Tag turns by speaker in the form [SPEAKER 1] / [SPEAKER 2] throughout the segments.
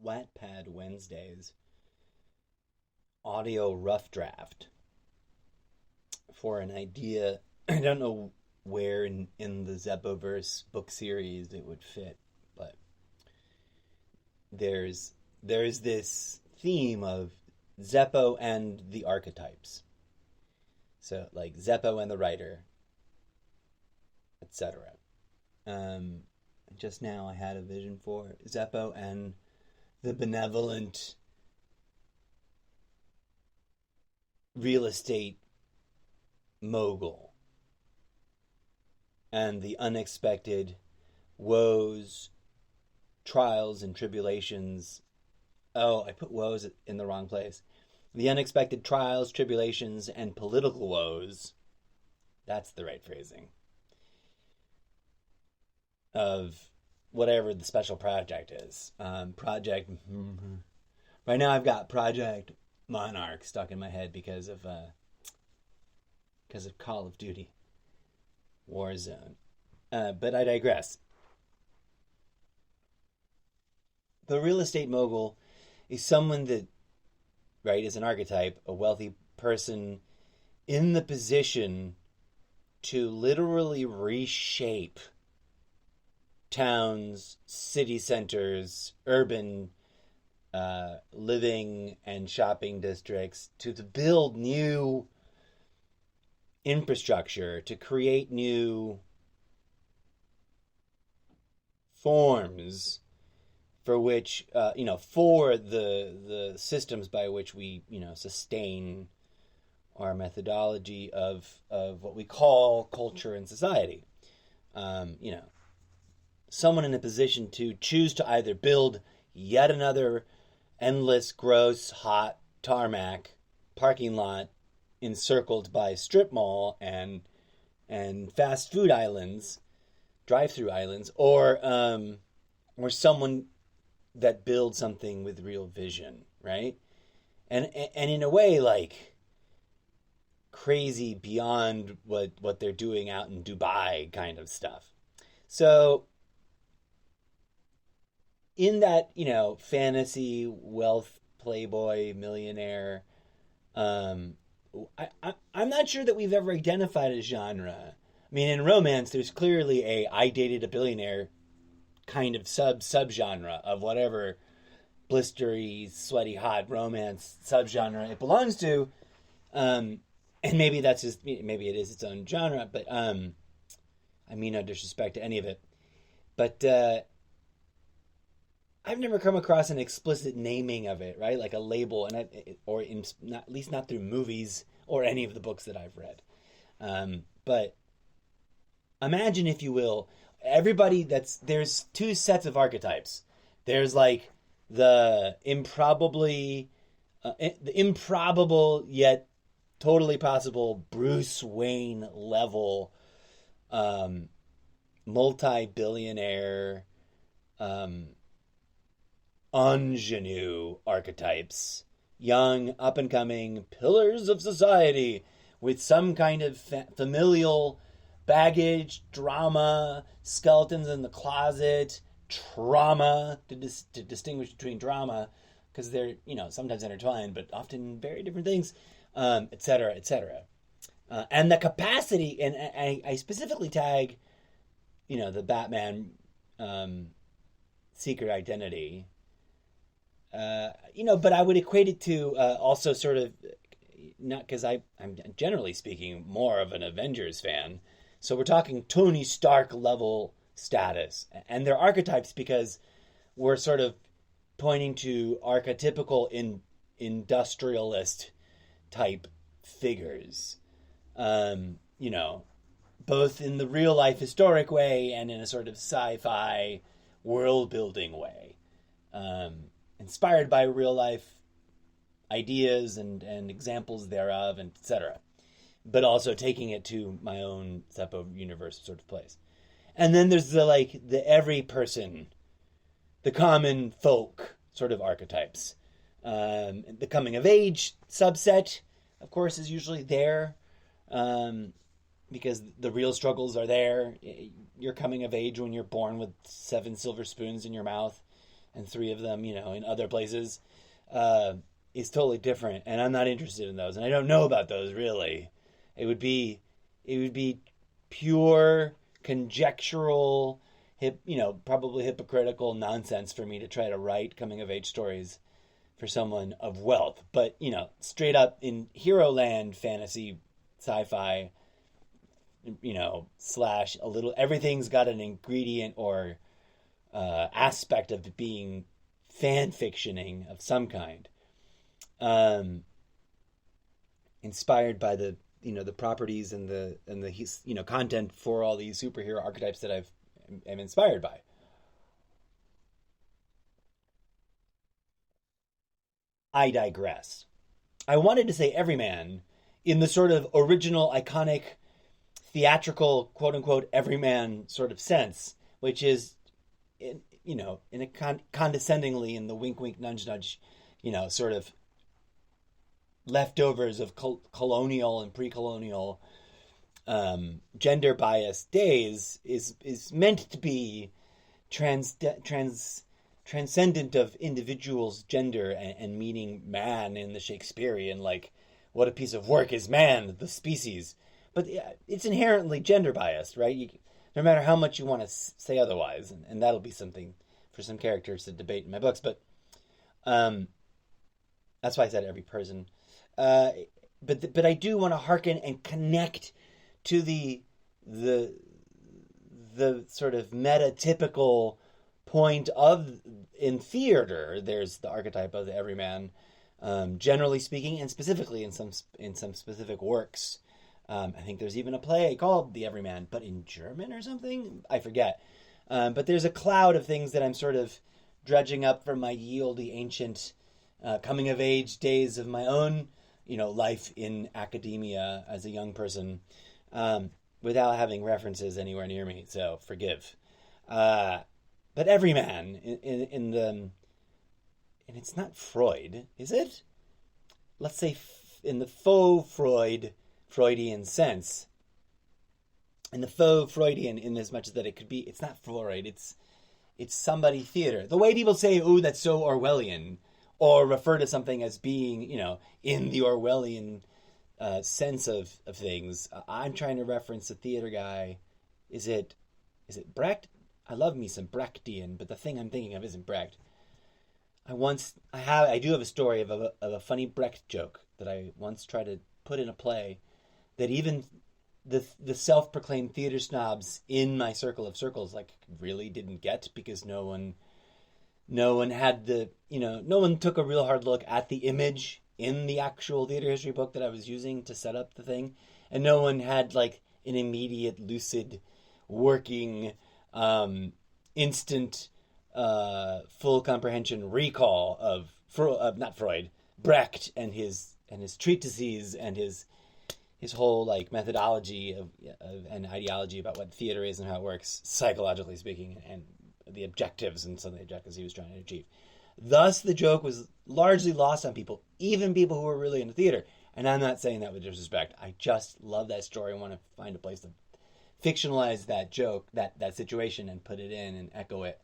[SPEAKER 1] Wattpad Wednesdays audio rough draft for an idea. I don't know where in the Zeppoverse book series it would fit, but there's this theme of Zeppo and the archetypes. So like Zeppo and the writer, etc. Um, just now I had a vision for Zeppo and the benevolent real estate mogul and the unexpected woes, trials, and tribulations. Oh, I put woes in the wrong place. The unexpected trials, tribulations, and political woes. That's the right phrasing. Of whatever the special project is. Project. Right now, I've got Project Monarch stuck in my head because of Call of Duty Warzone. But I digress. The real estate mogul is someone that, right, is an archetype, a wealthy person in the position to literally reshape towns, city centers, urban living and shopping districts, to build new infrastructure, to create new forms for which, for the systems by which we, sustain our methodology of what we call culture and society. Someone in a position to choose to either build yet another endless, gross, hot tarmac parking lot encircled by strip mall and fast food islands, drive-through islands, or someone that builds something with real vision, right? And in a way, like crazy beyond what they're doing out in Dubai kind of stuff. So in that, fantasy, wealth, playboy, millionaire, I'm not sure that we've ever identified a genre. I mean, in romance, there's clearly a I dated a billionaire kind of subgenre of whatever blistery, sweaty, hot romance subgenre it belongs to. And maybe that's just, maybe it is its own genre, but I mean no disrespect to any of it. But I've never come across an explicit naming of it, right? Like a label, at least not through movies or any of the books that I've read. But imagine, if you will, there's two sets of archetypes. There's like the improbable yet totally possible Bruce Wayne level, multi-billionaire, ingenue archetypes, young, up-and-coming pillars of society with some kind of familial baggage, drama, skeletons in the closet, trauma, to distinguish between drama, because they're, sometimes intertwined, but often very different things, etc., etc. And the capacity, and I specifically tag, the Batman secret identity, but I would equate it to also sort of, not because I'm generally speaking more of an Avengers fan, so we're talking Tony Stark level status, and they're archetypes because we're sort of pointing to archetypical industrialist type figures, both in the real life historic way and in a sort of sci-fi world building way. Inspired by real life ideas and examples thereof, and etc. But also taking it to my own Zeppo universe sort of place. And then there's the every person, the common folk sort of archetypes. The coming of age subset, of course, is usually there, because the real struggles are there. You're coming of age when you're born with 7 silver spoons in your mouth. and three of them, in other places, uh, is totally different. And I'm not interested in those, and I don't know about those really. It would be, it would be pure conjectural, probably hypocritical nonsense for me to try to write coming of age stories for someone of wealth. But straight up in hero land fantasy, sci-fi, slash a little everything's got an ingredient or aspect of being fan fictioning of some kind, um, inspired by the properties and the content for all these superhero archetypes that am inspired by. I digress. I wanted to say everyman in the sort of original iconic theatrical quote unquote everyman sort of sense, which is in a condescendingly in the wink wink nudge nudge, sort of leftovers of colonial and pre-colonial gender bias days is meant to be transcendent of individuals' gender and meaning man in the Shakespearean, like, what a piece of work is man, the species. But it's inherently gender biased, right? No matter how much you want to say otherwise, and that'll be something for some characters to debate in my books. But um, that's why I said every person. Uh, but I do want to hearken and connect to the the sort of meta typical point of in theater. There's the archetype of the everyman, generally speaking, and specifically in some specific works. I think there's even a play called The Everyman, but in German or something, I forget. But there's a cloud of things that I'm sort of dredging up from my ye olde ancient coming of age days of my own, life in academia as a young person, without having references anywhere near me. So forgive. But everyman in the, and it's not Freud, is it? Let's say in the faux Freudian sense, and the faux Freudian in as much as that it could be, it's not Freud, it's somebody theater. The way people say, "Oh, that's so Orwellian," or refer to something as being, in the Orwellian sense of things. I'm trying to reference a theater guy. Is it Brecht? I love me some Brechtian, but the thing I'm thinking of isn't Brecht. I do have a story of a funny Brecht joke that I once tried to put in a play that even the self-proclaimed theater snobs in my circle of circles like really didn't get, because no one had no one took a real hard look at the image in the actual theater history book that I was using to set up the thing, and no one had like an immediate lucid working instant full comprehension recall of not Freud, Brecht and his treatises and his whole like methodology of and ideology about what theater is and how it works psychologically speaking, and the objectives and some of the objectives he was trying to achieve. Thus, the joke was largely lost on people, even people who were really into theater. And I'm not saying that with disrespect. I just love that story. I want to find a place to fictionalize that joke, that situation, and put it in and echo it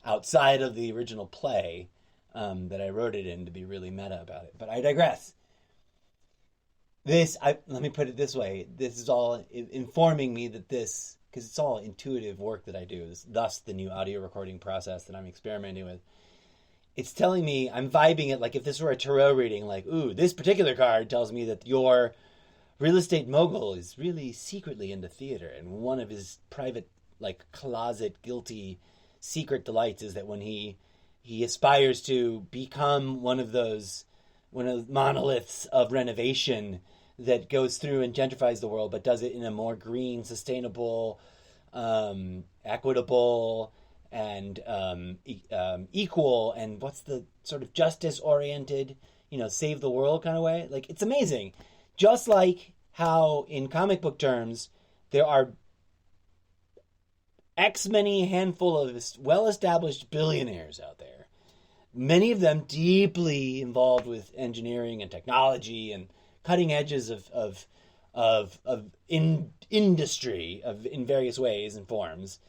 [SPEAKER 1] outside of the original play that I wrote it in to be really meta about it. But I digress. Let me put it this way. This is all informing me that because it's all intuitive work that I do, thus the new audio recording process that I'm experimenting with. It's telling me, I'm vibing it like if this were a tarot reading, like, ooh, this particular card tells me that your real estate mogul is really secretly into theater, and one of his private, like, closet guilty secret delights is that when he aspires to become one of the monoliths of renovation that goes through and gentrifies the world, but does it in a more green, sustainable, equitable, and equal, and what's the sort of justice-oriented, save the world kind of way. Like, it's amazing. Just like how, in comic book terms, there are X many handful of well-established billionaires out there, many of them deeply involved with engineering and technology and cutting edges of industry in various ways and forms.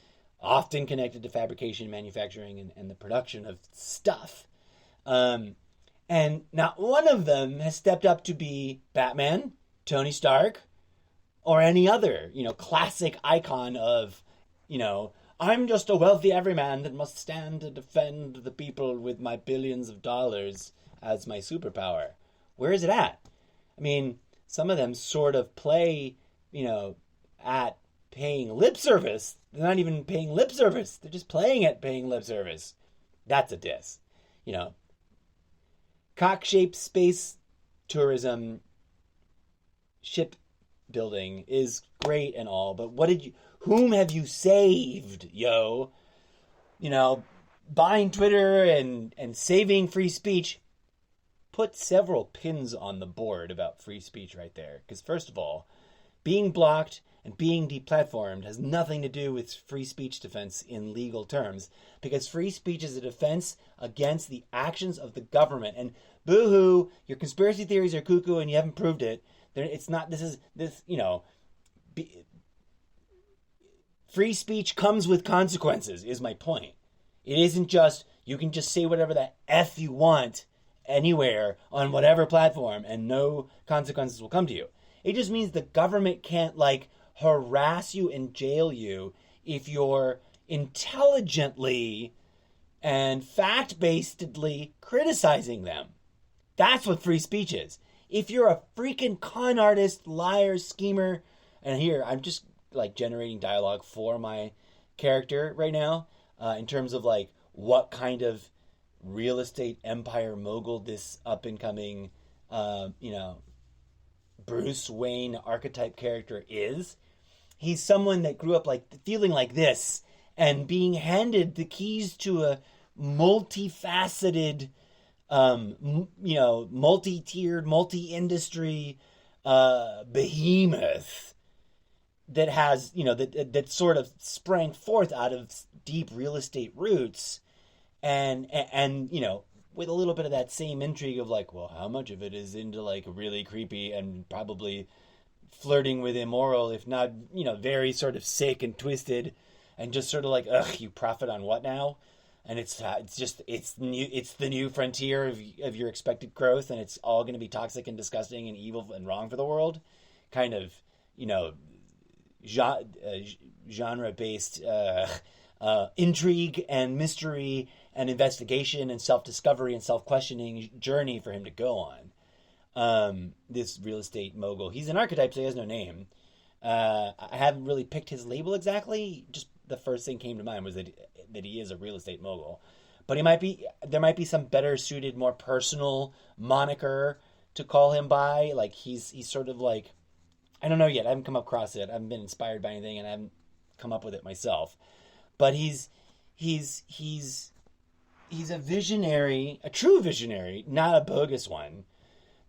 [SPEAKER 1] often connected to fabrication, manufacturing, and the production of stuff. And not one of them has stepped up to be Batman, Tony Stark, or any other, classic icon of, I'm just a wealthy everyman that must stand to defend the people with my billions of dollars as my superpower. Where is it at? I mean, some of them sort of play, at paying lip service. They're not even paying lip service. They're just playing at paying lip service. That's a diss. Cock-shaped space tourism shipbuilding is great and all, but whom have you saved, yo? Buying Twitter and saving free speech. Put several pins on the board about free speech right there. Because first of all, being blocked and being deplatformed has nothing to do with free speech defense in legal terms, because free speech is a defense against the actions of the government. And boo-hoo, your conspiracy theories are cuckoo and you haven't proved it. It's not, free speech comes with consequences, is my point. It isn't just, you can just say whatever the F you want anywhere on whatever platform and no consequences will come to you. It just means the government can't, harass you and jail you if you're intelligently and fact-basedly criticizing them. That's what free speech is. If you're a freaking con artist, liar, schemer, and here, I'm just, generating dialogue for my character right now, in terms of, what kind of real estate empire mogul this up-and-coming, Bruce Wayne archetype character is. He's someone that grew up feeling like this and being handed the keys to a multifaceted, multi-tiered, multi-industry behemoth that has, that sort of sprang forth out of deep real estate roots and with a little bit of that same intrigue of how much of it is into really creepy and probably flirting with immoral, if not, very sort of sick and twisted and just sort of ugh, you profit on what now? And it's the new frontier of your expected growth, and it's all going to be toxic and disgusting and evil and wrong for the world. Kind of, genre-based intrigue and mystery and investigation and self-discovery and self-questioning journey for him to go on. This real estate mogul. He's an archetype, so he has no name. I haven't really picked his label exactly. Just the first thing came to mind was that he is a real estate mogul. But there might be some better suited, more personal moniker to call him by. He's sort of I don't know yet. I haven't come across it. I haven't been inspired by anything, and I haven't come up with it myself. But he's a visionary, a true visionary, not a bogus one,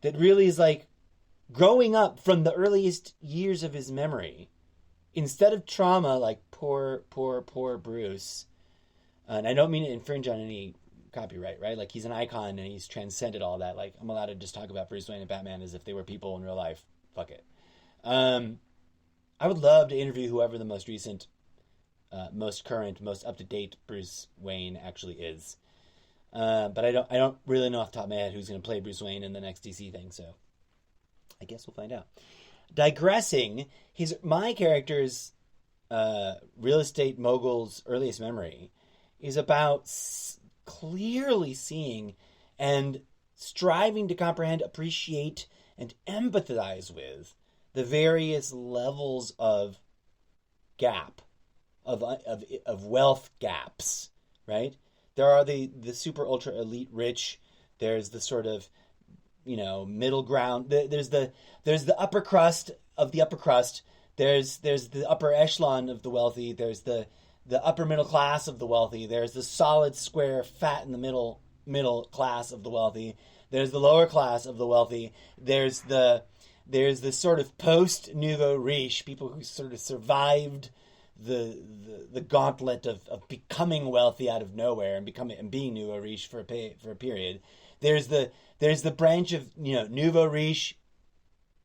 [SPEAKER 1] that really is growing up from the earliest years of his memory. Instead of trauma, poor Bruce, and I don't mean to infringe on any copyright, right? He's an icon and he's transcended all that. I'm allowed to just talk about Bruce Wayne and Batman as if they were people in real life. Fuck it. I would love to interview whoever the most recent, most current, most up-to-date Bruce Wayne actually is. But I don't really know off the top of my head who's going to play Bruce Wayne in the next DC thing, so I guess we'll find out. Digressing, my character's real estate mogul's earliest memory is about clearly seeing and striving to comprehend, appreciate, and empathize with the various levels of gap, of wealth gaps, right? There are the super ultra elite rich. There's the sort of, middle ground. There's the upper crust of the upper crust. There's the upper echelon of the wealthy. There's the upper middle class of the wealthy. There's the solid square fat in the middle class of the wealthy. There's the lower class of the wealthy. There's the sort of post nouveau riche, people who sort of survived the gauntlet of becoming wealthy out of nowhere and being nouveau riche for a period. There's the branch of nouveau riche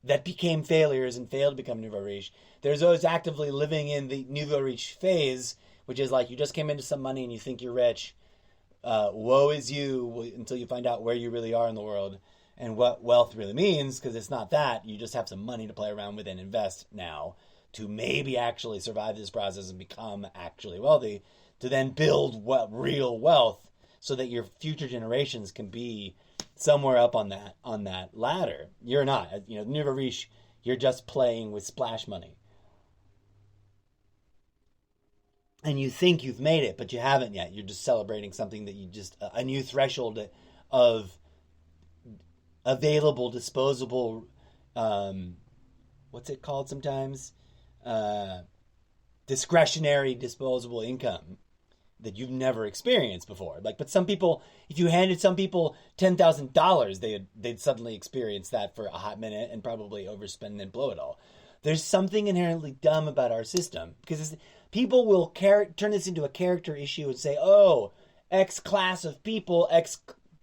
[SPEAKER 1] that became failures and failed to become nouveau riche. There's those actively living in the nouveau riche phase, which is like you just came into some money and you think you're rich. Woe is you until you find out where you really are in the world and what wealth really means, because it's not that. You just have some money to play around with and invest now to maybe actually survive this process and become actually wealthy, to then build real wealth so that your future generations can be somewhere up on that ladder. You're not. Nouveau riche, you're just playing with splash money. And you think you've made it, but you haven't yet. You're just celebrating something that a new threshold of available, disposable, what's it called sometimes? Discretionary, disposable income that you've never experienced before. But some people, if you handed some people $10,000, they'd suddenly experience that for a hot minute and probably overspend and blow it all. There's something inherently dumb about our system, because people will turn this into a character issue and say, oh, X class of people, X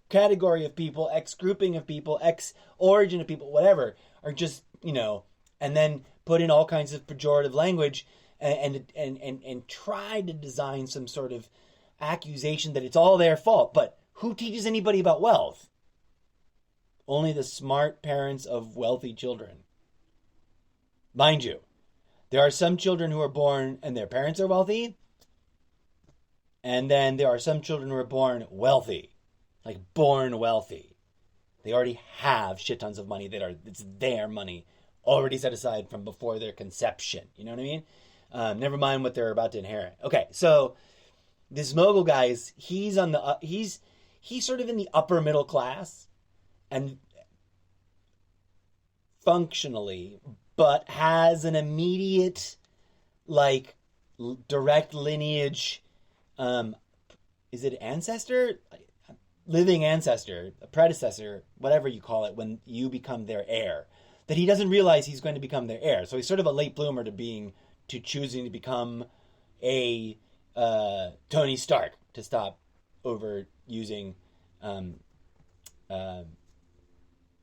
[SPEAKER 1] category of people, X grouping of people, X origin of people, whatever, are just, and then put in all kinds of pejorative language and try to design some sort of accusation that it's all their fault. But who teaches anybody about wealth? Only the smart parents of wealthy children. Mind you, there are some children who are born and their parents are wealthy. And then there are some children who are born wealthy. Like born wealthy. They already have shit tons of money it's their money already set aside from before their conception. You know what I mean? Never mind what they're about to inherit. Okay, so this mogul guy he's sort of in the upper middle class and functionally, but has an immediate, direct lineage, is it ancestor? Living ancestor, a predecessor, whatever you call it, when you become their heir. That he doesn't realize he's going to become their heir. So he's sort of a late bloomer to choosing to become a Tony Stark, to stop overusing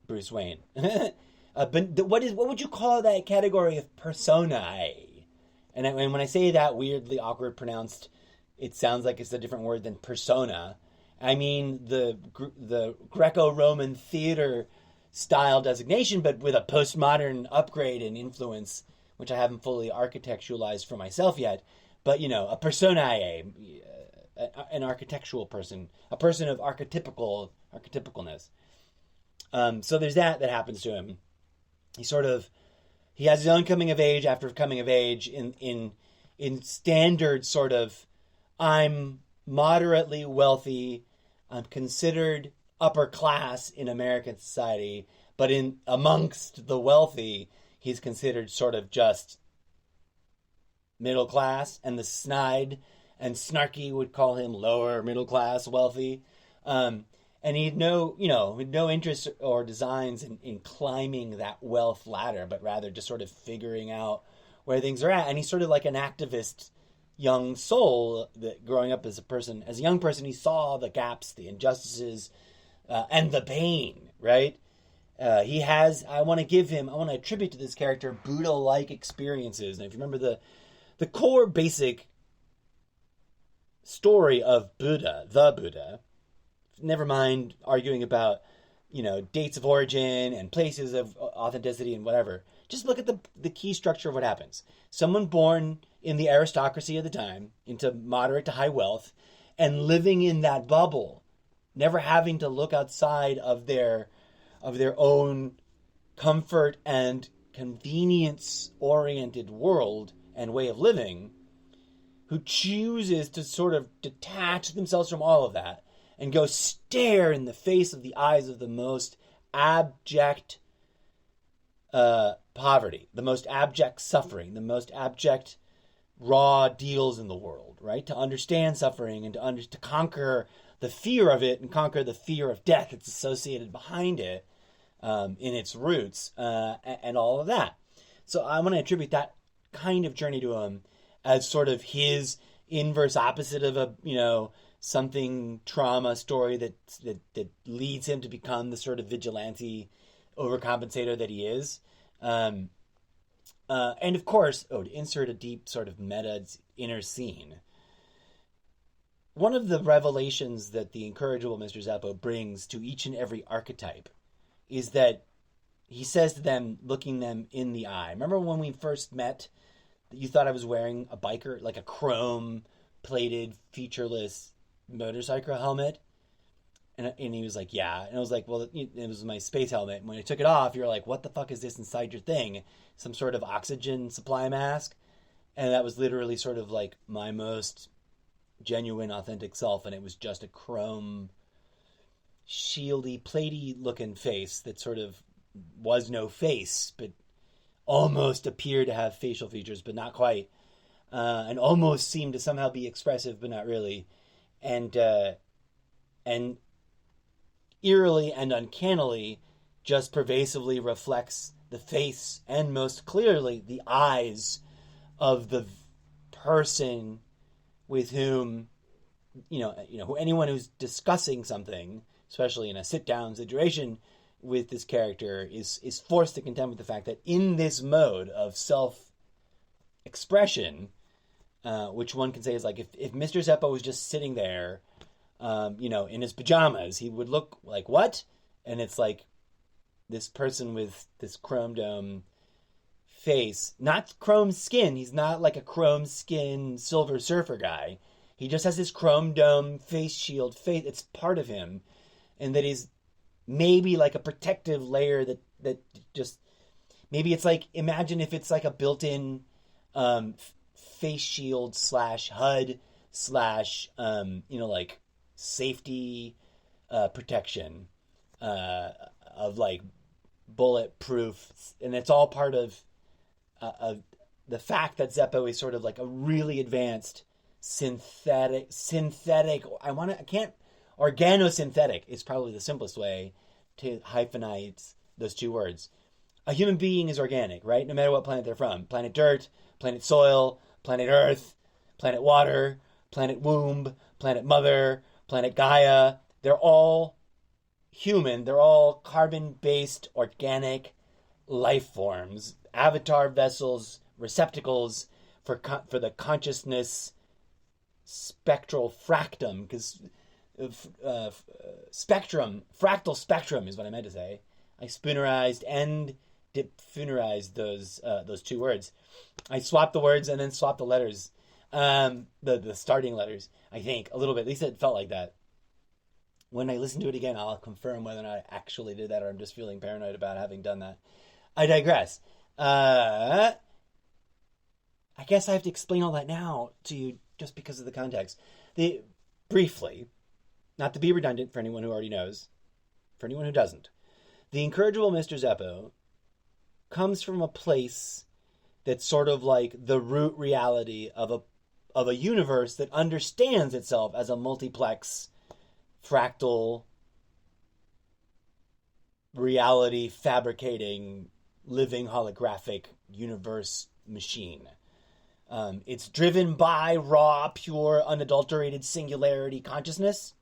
[SPEAKER 1] Bruce Wayne. But what would you call that category of personae? And when I say that weirdly awkward pronounced, it sounds like it's a different word than persona. I mean the Greco-Roman theater style designation, but with a postmodern upgrade and influence, which I haven't fully architecturalized for myself yet. But, a personae, an architectural person, a person of archetypicalness. So there's that happens to him. He has his own coming of age after coming of age in standard sort of, I'm moderately wealthy, I'm considered upper class in American society, but amongst the wealthy, he's considered sort of just middle class, and the snide and snarky would call him lower middle class wealthy. And he had no interest or designs in climbing that wealth ladder, but rather just sort of figuring out where things are at. And he's sort of like an activist young soul that growing up as a young person, he saw the gaps, the injustices, and the pain, right? I want to attribute to this character Buddha-like experiences. And if you remember the core basic story of the Buddha, never mind arguing about, dates of origin and places of authenticity and whatever. Just look at the key structure of what happens. Someone born in the aristocracy of the time, into moderate to high wealth, and living in that bubble, never having to look outside of their own comfort and convenience-oriented world and way of living, who chooses to sort of detach themselves from all of that and go stare in the face of the eyes of the most abject poverty, the most abject suffering, the most abject raw deals in the world, right? To understand suffering and to conquer the fear of it and conquer the fear of death that's associated behind it in its roots and all of that. So I want to attribute that kind of journey to him as sort of his inverse opposite of a, something trauma story that leads him to become the sort of vigilante overcompensator that he is. And of course, to insert a deep sort of meta inner scene, one of the revelations that the incorrigible Mr. Zeppo brings to each and every archetype is that he says to them, looking them in the eye. Remember when we first met, that you thought I was wearing a biker, like a chrome-plated, featureless motorcycle helmet? And he was like, yeah. And I was like, well, it was my space helmet. And when I took it off, you're like, what the fuck is this inside your thing? Some sort of oxygen supply mask? And that was literally sort of like my most genuine, authentic self. And it was just a chrome, shieldy, platey-looking face that sort of was no face, but almost appeared to have facial features, but not quite, and almost seemed to somehow be expressive, but not really, and eerily and uncannily just pervasively reflects the face and most clearly the eyes of the person with whom anyone who's discussing something, especially in a sit-down situation with this character, is forced to contend with the fact that in this mode of self-expression, which one can say is like if Mr. Zeppo was just sitting there, in his pajamas, he would look like what? And it's like this person with this chrome dome face, not chrome skin. He's not like a chrome skin Silver Surfer guy. He just has this chrome dome face shield face. It's part of him, and that he's maybe like a protective layer that just, maybe it's like, imagine if it's like a built-in face shield / HUD / like safety protection of like bulletproof, and it's all part of the fact that Zeppo is sort of like a really advanced synthetic organosynthetic is probably the simplest way to hyphenate those two words. A human being is organic, right? No matter what planet they're from. Planet Dirt, planet Soil, planet Earth, planet Water, planet Womb, planet Mother, planet Gaia. They're all human. They're all carbon-based organic life forms. Avatar vessels, receptacles for the consciousness spectral fractum, because fractal spectrum is what I meant to say. I spoonerized and diffunerized those two words. I swapped the words and then swapped the letters, the starting letters, I think, a little bit. At least it felt like that. When I listen to it again, I'll confirm whether or not I actually did that or I'm just feeling paranoid about having done that. I digress. I guess I have to explain all that now to you just because of the context. Briefly, not to be redundant for anyone who already knows, for anyone who doesn't, the incorrigible Mr. Zeppo comes from a place that's sort of like the root reality of a universe that understands itself as a multiplex, fractal, reality fabricating, living holographic universe machine. It's driven by raw, pure, unadulterated singularity consciousness.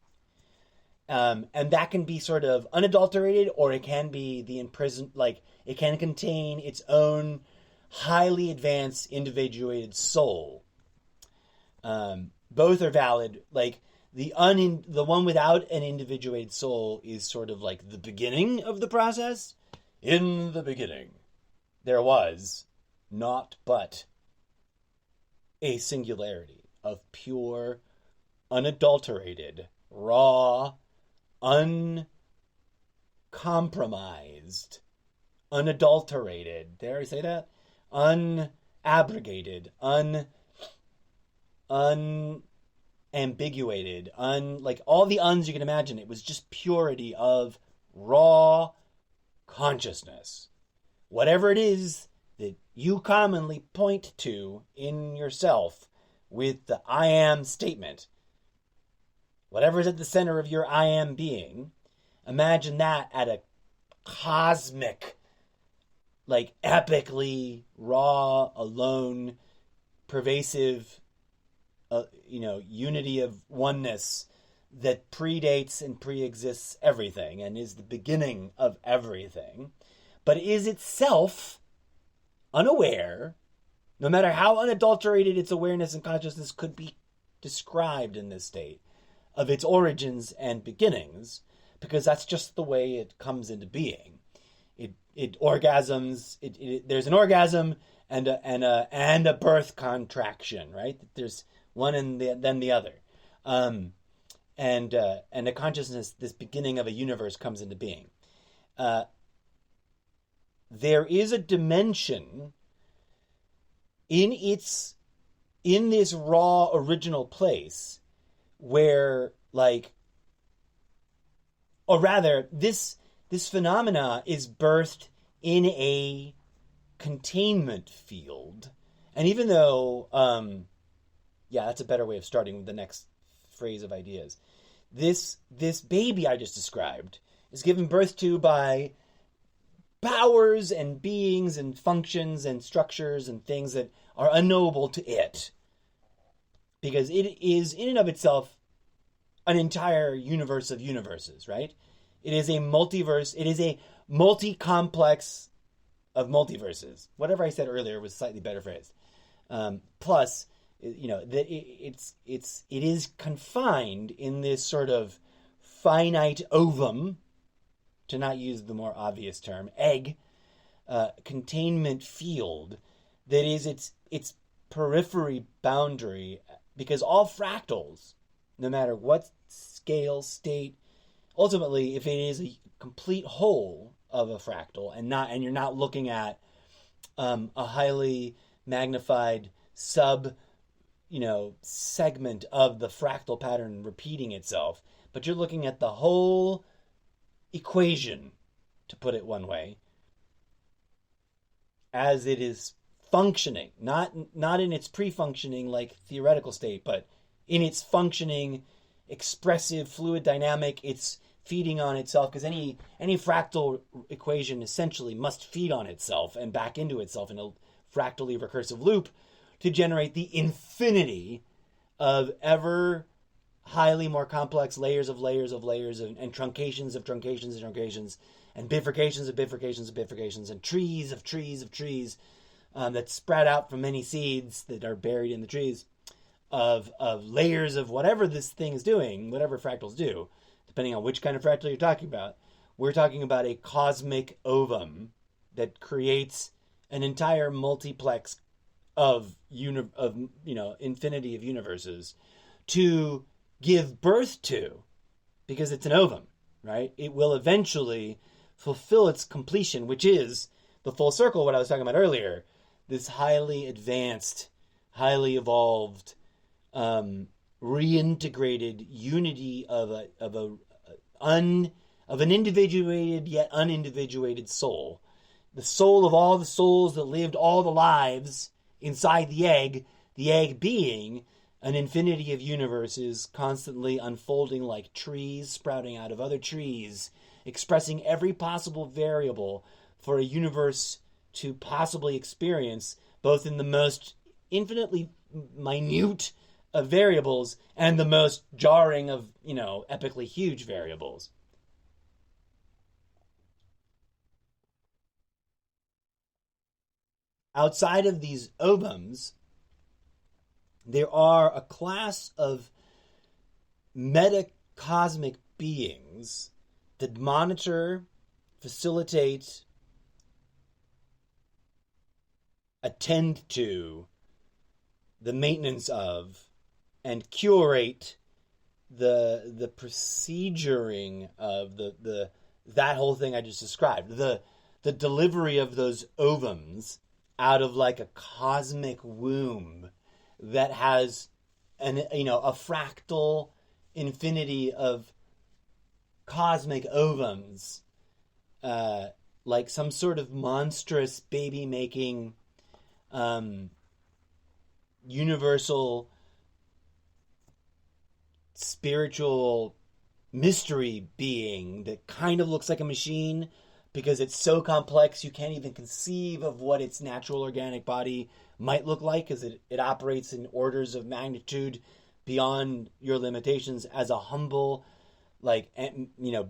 [SPEAKER 1] And that can be sort of unadulterated, or it can be the imprisoned, like it can contain its own highly advanced individuated soul. Both are valid. Like the one without an individuated soul is sort of like the beginning of the process. In the beginning, there was naught but a singularity of pure, unadulterated, raw, uncompromised, unadulterated, dare I say that? Unabrogated, unambiguated, like all the uns you can imagine. It was just purity of raw consciousness. Whatever it is that you commonly point to in yourself with the I am statement, whatever is at the center of your I am being, imagine that at a cosmic, like epically raw, alone, pervasive, unity of oneness that predates and pre-exists everything and is the beginning of everything, but is itself unaware, no matter how unadulterated its awareness and consciousness could be described in this state of its origins and beginnings, because that's just the way it comes into being. It orgasms. There's an orgasm and a birth contraction, right? There's one and then the other, and a consciousness, this beginning of a universe, comes into being. There is a dimension in this raw original place where, like, or rather, this phenomena is birthed in a containment field. And even though, that's a better way of starting with the next phrase of ideas. This baby I just described is given birth to by powers and beings and functions and structures and things that are unknowable to it. Because it is, in and of itself, an entire universe of universes, right? It is a multiverse. It is a multi-complex of multiverses. Whatever I said earlier was slightly better phrased. Plus, that it is confined in this sort of finite ovum, to not use the more obvious term, egg, containment field that is its periphery boundary, because all fractals, no matter what scale, state, ultimately, if it is a complete whole of a fractal and you're not looking at a highly magnified segment of the fractal pattern repeating itself, but you're looking at the whole equation, to put it one way, as it is functioning, not in its pre-functioning like theoretical state, but in its functioning, expressive, fluid dynamic. It's feeding on itself, because any fractal equation essentially must feed on itself and back into itself in a fractally recursive loop to generate the infinity of ever highly more complex layers of layers of layers and truncations of truncations of truncations and bifurcations of bifurcations of bifurcations and trees of trees of trees that spread out from many seeds that are buried in the trees of layers of whatever this thing is doing, whatever fractals do, depending on which kind of fractal you're talking about. We're talking about a cosmic ovum that creates an entire multiplex of infinity of universes to give birth to, because it's an ovum, right? It will eventually fulfill its completion, which is the full circle, what I was talking about earlier, this highly advanced, highly evolved, reintegrated unity of an individuated yet unindividuated soul. The soul of all the souls that lived all the lives inside the egg being an infinity of universes constantly unfolding like trees sprouting out of other trees, expressing every possible variable for a universe to possibly experience, both in the most infinitely minute of variables and the most jarring of, epically huge variables. Outside of these ovums, there are a class of metacosmic beings that monitor, facilitate, attend to the maintenance of, and curate the proceduring of that whole thing I just described, the delivery of those ovums out of like a cosmic womb that has a fractal infinity of cosmic ovums, like some sort of monstrous baby making universal spiritual mystery being that kind of looks like a machine, because it's so complex you can't even conceive of what its natural organic body might look like, because it operates in orders of magnitude beyond your limitations as a humble,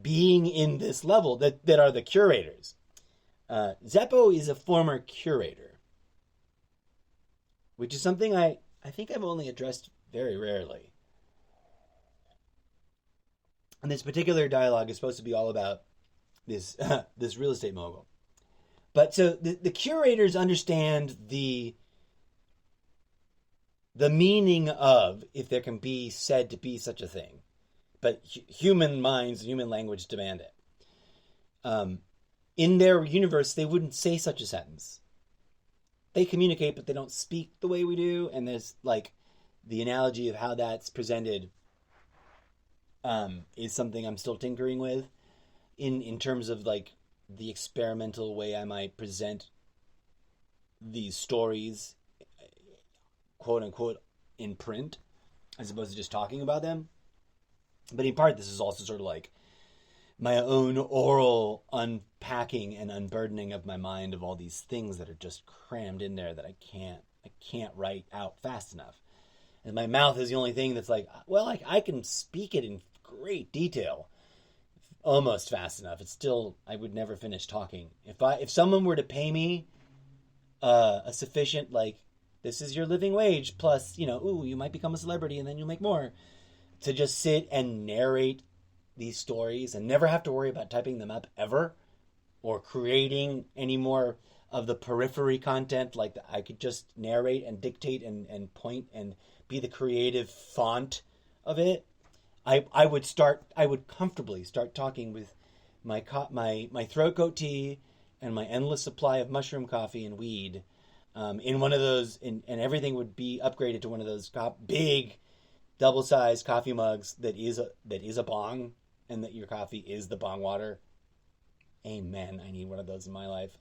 [SPEAKER 1] being in this level that are the curators. Zeppo is a former curator, which is something I think I've only addressed very rarely. And this particular dialogue is supposed to be all about this this real estate mogul. But so the curators understand the meaning of, if there can be said to be such a thing, but human minds, human language demand it. In their universe, they wouldn't say such a sentence. They communicate, but they don't speak the way we do. And there's like the analogy of how that's presented is something I'm still tinkering with in terms of like the experimental way I might present these stories, quote unquote, in print, as opposed to just talking about them. But in part, this is also sort of like my own oral unpacking and unburdening of my mind of all these things that are just crammed in there that I can't write out fast enough. And my mouth is the only thing that's like, well, like I can speak it in great detail almost fast enough. It's still, I would never finish talking. If someone were to pay me a sufficient, like, this is your living wage plus, you might become a celebrity and then you'll make more, to just sit and narrate these stories and never have to worry about typing them up ever or creating any more of the periphery content. Like I could just narrate and dictate and point and be the creative font of it. I would comfortably start talking with my throat coat tea and my endless supply of mushroom coffee and weed in one of those, and everything would be upgraded to one of those big double-sized coffee mugs that is a bong, and that your coffee is the bong water. Amen. I need one of those in my life.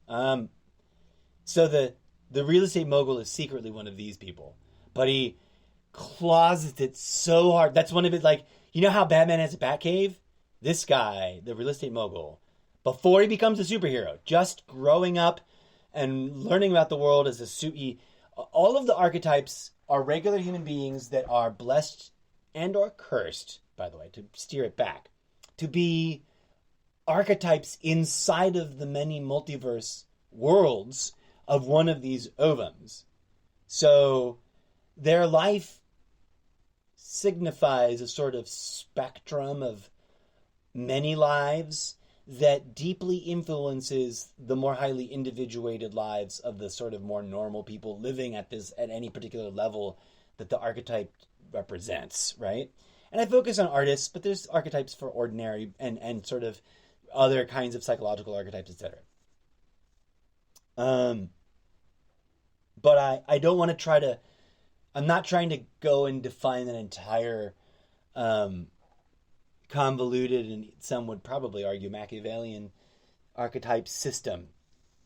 [SPEAKER 1] So the real estate mogul is secretly one of these people, but he closets it so hard. That's one of it. Like, you know how Batman has a bat cave? This guy, the real estate mogul, before he becomes a superhero, just growing up and learning about the world as all of the archetypes are regular human beings that are blessed and or cursed, by the way, to steer it back, to be archetypes inside of the many multiverse worlds of one of these ovums. So their life signifies a sort of spectrum of many lives that deeply influences the more highly individuated lives of the sort of more normal people living at any particular level that the archetype represents, right? And I focus on artists, but there's archetypes for ordinary and sort of other kinds of psychological archetypes, etc. But I don't want to I'm not trying to go and define an entire convoluted, and some would probably argue Machiavellian archetype system.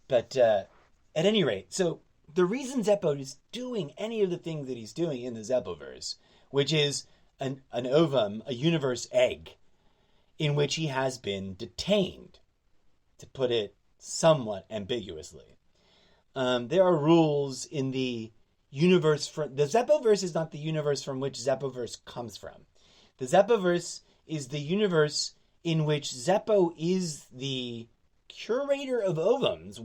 [SPEAKER 1] But at any rate, so the reason Zeppo is doing any of the things that he's doing in the Zeppoverse, which is an ovum, a universe egg, in which he has been detained, to put it somewhat ambiguously. There are rules in the universe. The Zeppoverse is not the universe from which Zeppoverse comes from. The Zeppoverse is the universe in which Zeppo is the curator of ovums,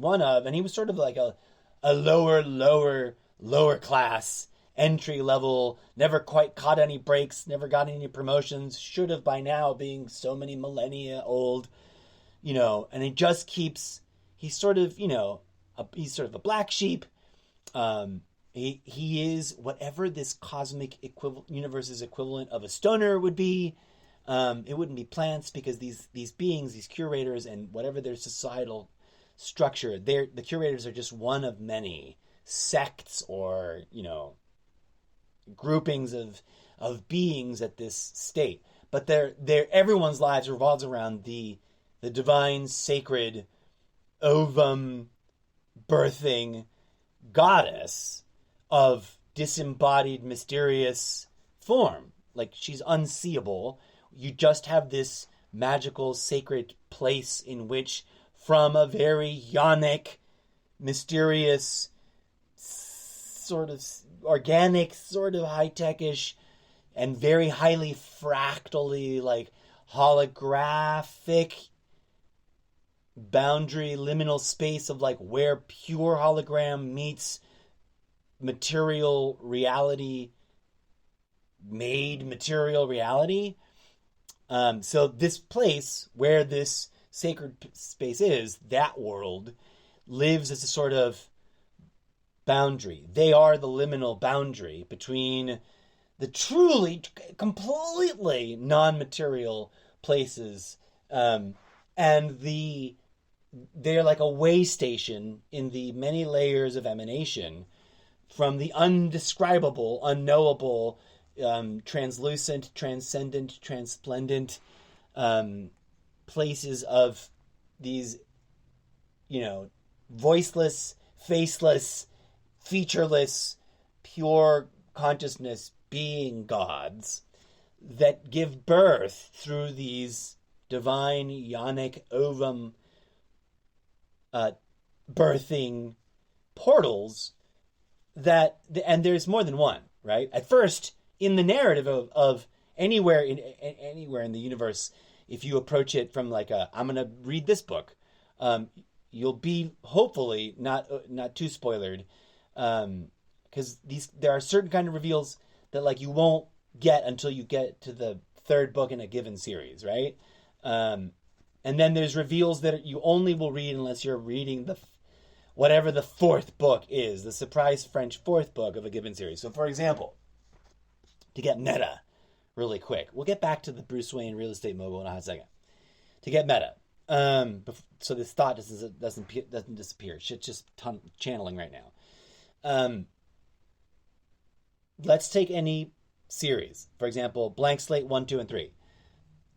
[SPEAKER 1] and he was sort of like a lower class, entry level, never quite caught any breaks, never got any promotions, should have by now, being so many millennia old, and he just keeps, he's sort of a black sheep. He is whatever this cosmic universe's equivalent of a stoner would be. It wouldn't be plants, because these beings, these curators, and whatever their societal structure, the curators are just one of many sects or groupings of beings at this state. But everyone's lives revolves around the divine, sacred, ovum birthing goddess of disembodied, mysterious form. Like, she's unseeable. You just have this magical, sacred place in which, from a very yonic, mysterious, sort of organic, sort of high-tech-ish, and very highly fractally, like, holographic boundary, liminal space of, like, where pure hologram meets material reality made material reality. So this place where this sacred space is, that world, lives as a sort of boundary. They are the liminal boundary between the truly, completely non-material places, and they're like a way station in the many layers of emanation from the undescribable, unknowable, translucent, transcendent, transplendent places of these, voiceless, faceless, featureless, pure consciousness being gods that give birth through these divine yonic ovum birthing portals and there's more than one, right? At first, in the narrative of anywhere in the universe, if you approach it from like I'm going to read this book, you'll be hopefully not too spoilered, because there are certain kind of reveals that like you won't get until you get to the third book in a given series, right? And then there's reveals that you only will read unless you're reading whatever the fourth book is, the surprise French fourth book of a given series. So, for example, to get meta really quick, we'll get back to the Bruce Wayne real estate mogul in a hot second. To get meta, so this thought doesn't disappear. Shit's just channeling right now. Let's take any series. For example, Blank Slate 1, 2, and 3.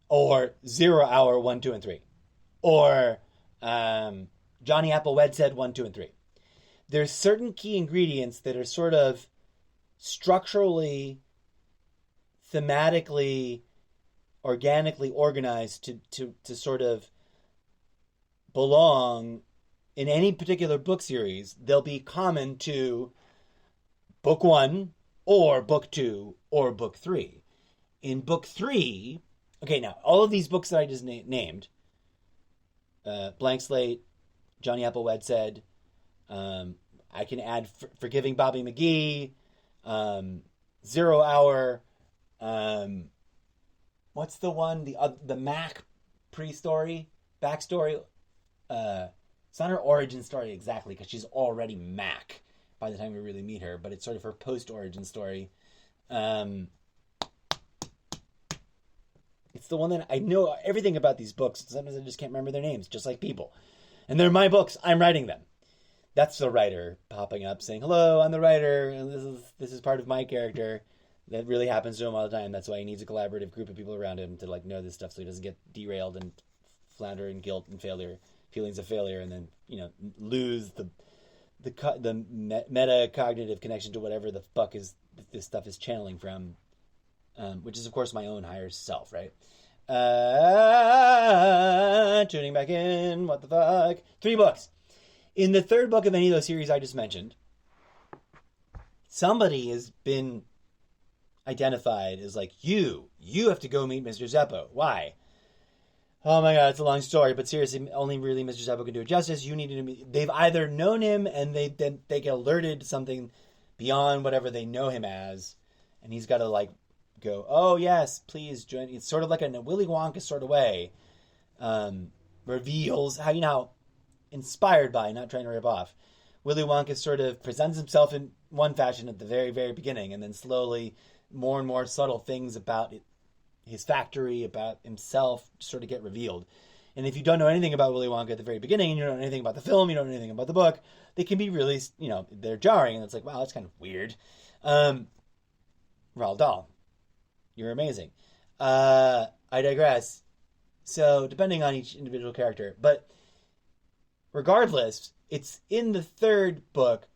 [SPEAKER 1] Or 0 Hour 1, 2, and 3. Or Johnny Appleweed said 1, 2, and 3. There's certain key ingredients that are sort of structurally, thematically, organically organized to sort of belong in any particular book series. They'll be common to book 1 or book 2 or book 3. In book 3, okay, now all of these books that I just named, Blank Slate, Johnny Appleweed said, I can add Forgiving Bobby McGee, 0 Hour, what's the one, the Mac backstory? It's not her origin story exactly, because she's already Mac by the time we really meet her, but it's sort of her post-origin story. It's the one that I know everything about these books. Sometimes I just can't remember their names, just like people. And they're my books. I'm writing them. That's the writer popping up saying, hello, I'm the writer, and this is part of my character. That really happens to him all the time. That's why he needs a collaborative group of people around him to like know this stuff so he doesn't get derailed and flounder in guilt and feelings of failure, and then, lose the metacognitive connection to whatever the fuck this stuff is channeling from, which is, of course, my own higher self, right? Tuning back in, what the fuck? 3 books. In the third book of any of those series I just mentioned, somebody has been identified as like, you have to go meet Mr. Zeppo. Why? Oh my god, it's a long story, but seriously, only really Mr. Zeppo can do it justice. You need to meet. They've either known him and they get alerted to something beyond whatever they know him as, and he's got to like go, oh yes, please join. It's sort of like in a Willy Wonka sort of way. Reveals how, inspired by, not trying to rip off, Willy Wonka sort of presents himself in one fashion at the very, very beginning, and then slowly more and more subtle things about his factory, about himself, sort of get revealed. And if you don't know anything about Willy Wonka at the very beginning, and you don't know anything about the film, you don't know anything about the book, they can be really, they're jarring, and it's like, wow, that's kind of weird. Roald Dahl, you're amazing. I digress. So, depending on each individual character, but regardless, it's in the third book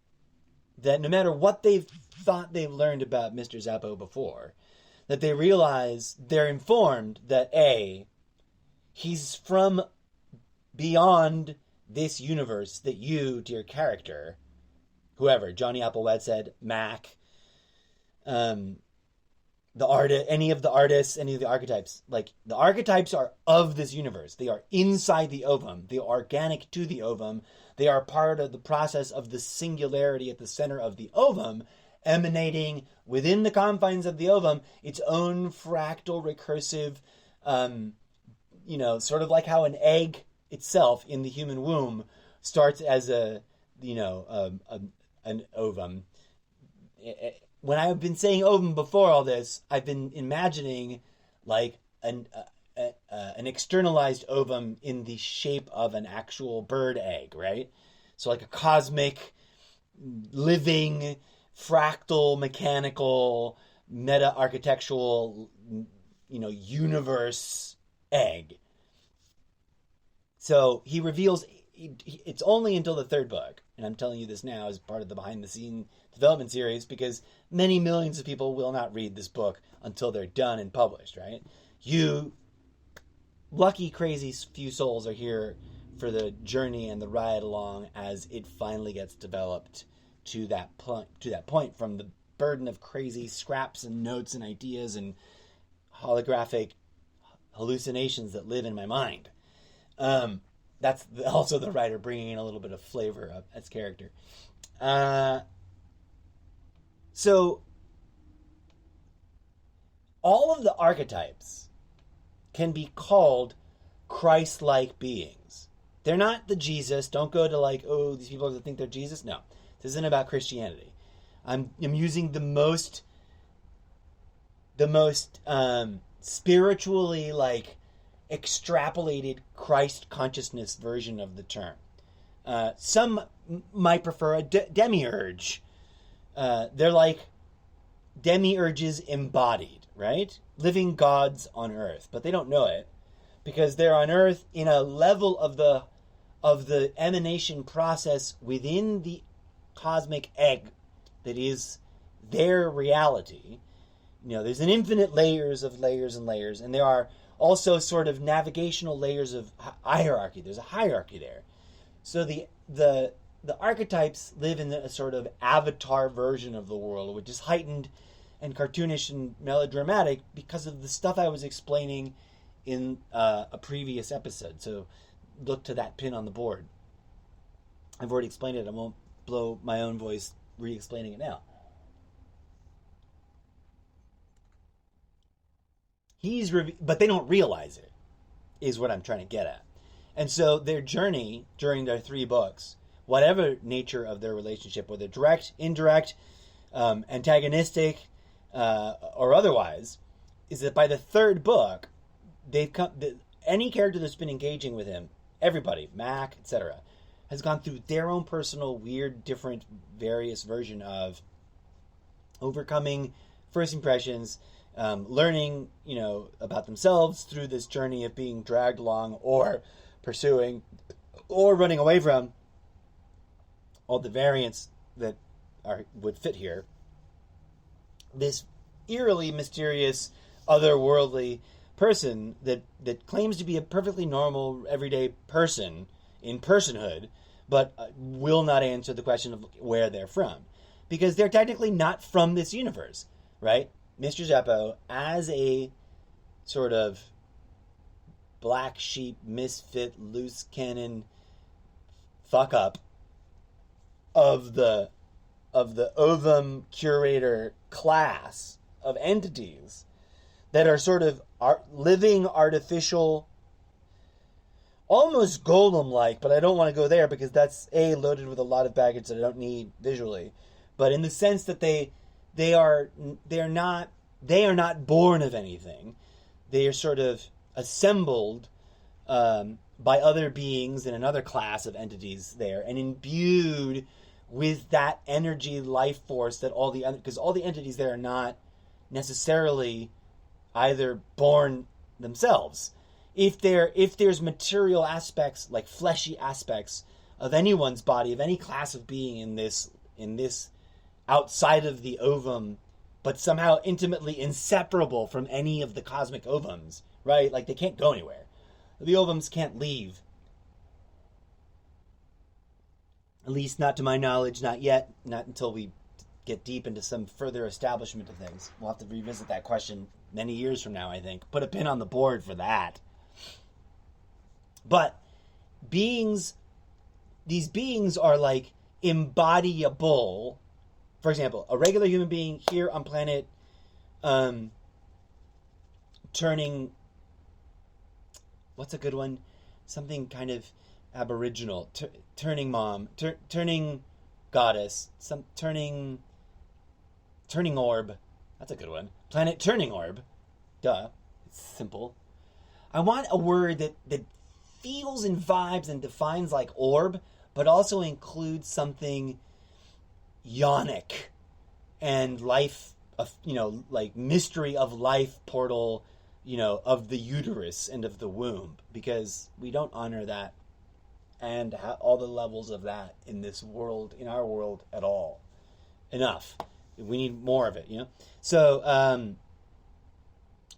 [SPEAKER 1] that no matter what they've thought they've learned about Mr. Zeppo before, that they realize, they're informed that A, he's from beyond this universe that you, dear character, whoever, Johnny Appleweed said, Mac, the artist, any of the artists, any of the archetypes, like the archetypes are of this universe. They are inside the ovum. They are organic to the ovum. They are part of the process of the singularity at the center of the ovum. emanating within the confines of the ovum its own fractal recursive, sort of like how an egg itself in the human womb starts as an ovum. When I've been saying ovum before all this, I've been imagining like an externalized ovum in the shape of an actual bird egg, right? So like a cosmic, living, fractal, mechanical, meta-architectural, universe egg. So he reveals, it's only until the third book, and I'm telling you this now as part of the behind-the-scene development series, because many millions of people will not read this book until they're done and published, right? You lucky, crazy few souls are here for the journey and the ride along as it finally gets developed to that point from the burden of crazy scraps and notes and ideas and holographic hallucinations that live in my mind. That's also the writer bringing in a little bit of flavor of its character. So all of the archetypes can be called Christ-like beings. They're not the Jesus. Don't go to like, oh, these people that think they're Jesus. No, this isn't about Christianity. I'm using the most spiritually like extrapolated Christ consciousness version of the term. Some might prefer a demiurge. They're like demiurges embodied, right? Living gods on earth, but they don't know it because they're on earth in a level of the emanation process within the cosmic egg that is their reality. There's an infinite layers and layers, and there are also sort of navigational layers of hierarchy. There's a hierarchy there. So the archetypes live in a sort of avatar version of the world, which is heightened and cartoonish and melodramatic because of the stuff I was explaining in a previous episode. So look to that pin on the board. I've already explained it. I won't blow my own voice re-explaining it now. But they don't realize it, is what I'm trying to get at. And so their journey during their 3 books, whatever nature of their relationship, whether direct, indirect, antagonistic, or otherwise, is that by the 3rd book, any character that's been engaging with him, everybody, Mac, etc., has gone through their own personal, weird, different, various version of overcoming first impressions, learning, about themselves through this journey of being dragged along or pursuing or running away from all the variants that would fit here. This eerily mysterious, otherworldly person that claims to be a perfectly normal, everyday person in personhood, but will not answer the question of where they're from. Because they're technically not from this universe, right? Mr. Zeppo, as a sort of black sheep, misfit, loose cannon fuck up of the ovum curator class of entities that are sort of living artificial, almost golem-like, but I don't want to go there because that's loaded with a lot of baggage that I don't need visually. But in the sense that they are not born of anything. They are sort of assembled by other beings in another class of entities there, and imbued with that energy, life force that because all the entities there are not necessarily either born themselves. If there's material aspects, like fleshy aspects of anyone's body, of any class of being in this outside of the ovum, but somehow intimately inseparable from any of the cosmic ovums, right? Like they can't go anywhere. The ovums can't leave. At least not to my knowledge, not yet. Not until we get deep into some further establishment of things. We'll have to revisit that question many years from now, I think. Put a pin on the board for that. But these beings are like embodiable for example, a regular human being here on planet turning, what's a good one? Something kind of aboriginal. Turning mom. Turning goddess. Turning orb. That's a good one. Planet turning orb. Duh. It's simple. I want a word that feels and vibes and defines like orb, but also includes something yonic and life, like mystery of life portal, of the uterus and of the womb, because we don't honor that and all the levels of that in this world, in our world at all. Enough. We need more of it, So,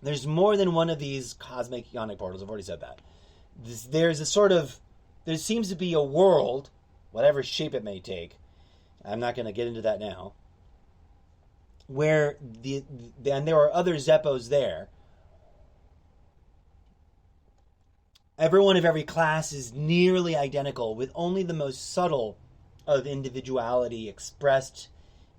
[SPEAKER 1] there's more than one of these cosmic yonic portals. I've already said that. There seems to be a world, whatever shape it may take, I'm not going to get into that now, where and there are other Zeppos there. Everyone of every class is nearly identical, with only the most subtle of individuality expressed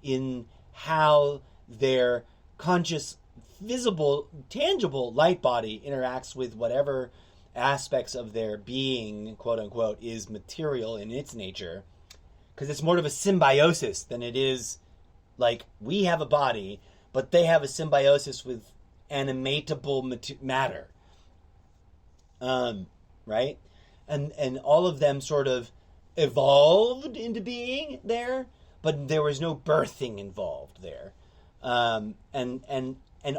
[SPEAKER 1] in how their conscious, visible, tangible light body interacts with whatever aspects of their being, quote unquote, is material in its nature. Because it's more of a symbiosis than it is like we have a body, but they have a symbiosis with animatable matter. Right? And all of them sort of evolved into being there, but there was no birthing involved there. And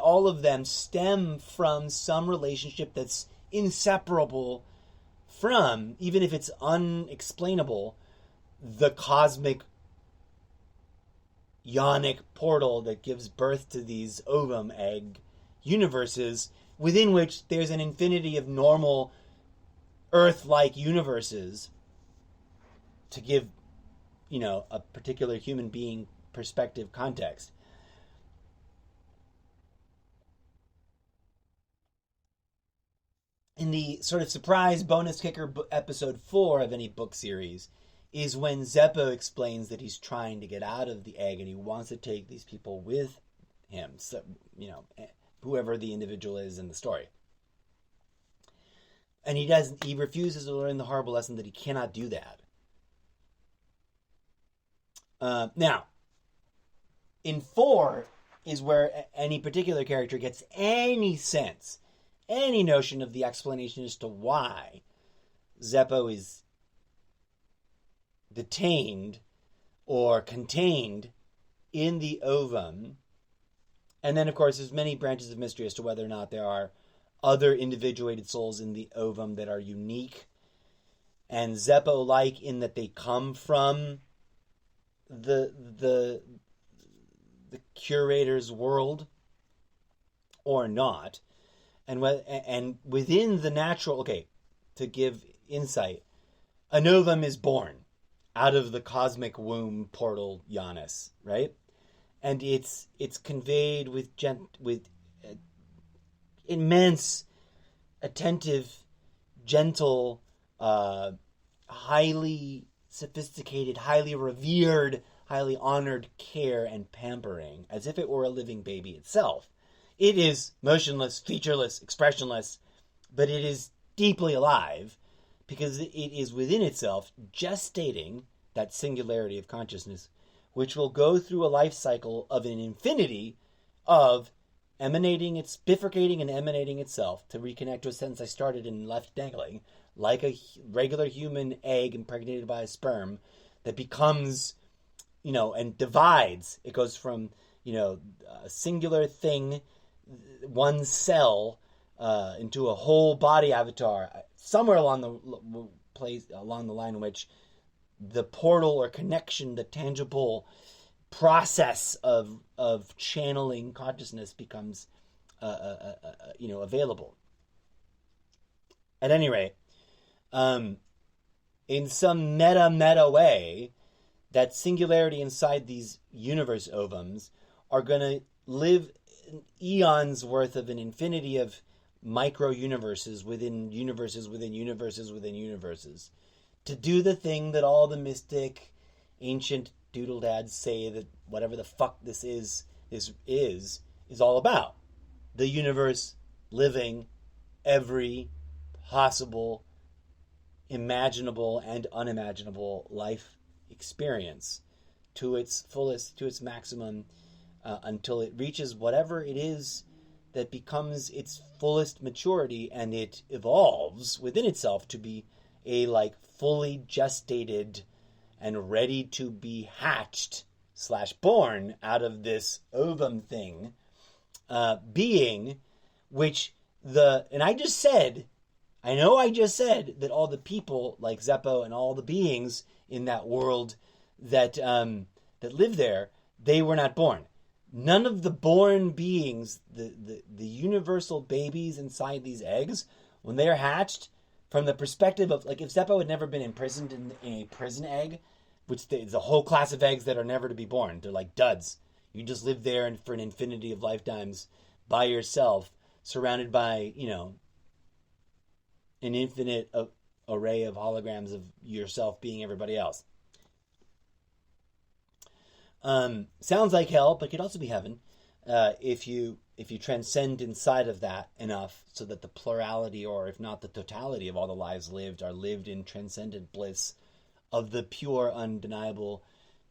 [SPEAKER 1] all of them stem from some relationship that's inseparable from, even if it's unexplainable, the cosmic yonic portal that gives birth to these ovum egg universes, within which there's an infinity of normal Earth-like universes to give, a particular human being perspective context. In the sort of surprise bonus kicker episode 4 of any book series is when Zeppo explains that he's trying to get out of the egg and he wants to take these people with him. So, whoever the individual is in the story. And he refuses to learn the horrible lesson that he cannot do that. Now, in 4 is where any particular character gets any sense, any notion of the explanation as to why Zeppo is detained or contained in the ovum. And then, of course, there's many branches of mystery as to whether or not there are other individuated souls in the ovum that are unique and Zeppo-like in that they come from the curator's world or not. And within the natural, to give insight, an ovum is born out of the cosmic womb portal Janus, right? And it's conveyed with immense, attentive, gentle, highly sophisticated, highly revered, highly honored care and pampering, as if it were a living baby itself. It is motionless, featureless, expressionless, but it is deeply alive because it is within itself gestating that singularity of consciousness, which will go through a life cycle of an infinity of bifurcating and emanating itself to reconnect to a sentence I started and left dangling, like a regular human egg impregnated by a sperm that becomes, and divides. It goes from, a singular thing, one cell, into a whole body avatar, somewhere along the line in which the portal or connection, the tangible process of channeling consciousness becomes available. At any rate, in some meta way, that singularity inside these universe ovums are going to live eons worth of an infinity of micro universes within universes within universes within universes to do the thing that all the mystic ancient doodle dads say that whatever the fuck this is all about. The universe living every possible, imaginable and unimaginable life experience to its fullest, to its maximum, until it reaches whatever it is that becomes its fullest maturity, and it evolves within itself to be a fully gestated and ready to be hatched / born out of this ovum thing being, which I just said that all the people like Zeppo and all the beings in that world that live there, they were not born. None of the born beings, the universal babies inside these eggs, when they're hatched, from the perspective of, if Zeppo had never been imprisoned in a prison egg, which is a whole class of eggs that are never to be born. They're like duds. You just live there for an infinity of lifetimes by yourself, surrounded by, an infinite array of holograms of yourself being everybody else. Sounds like hell, but could also be heaven if you transcend inside of that enough, so that the plurality, or if not the totality, of all the lives lived are lived in transcendent bliss of the pure, undeniable,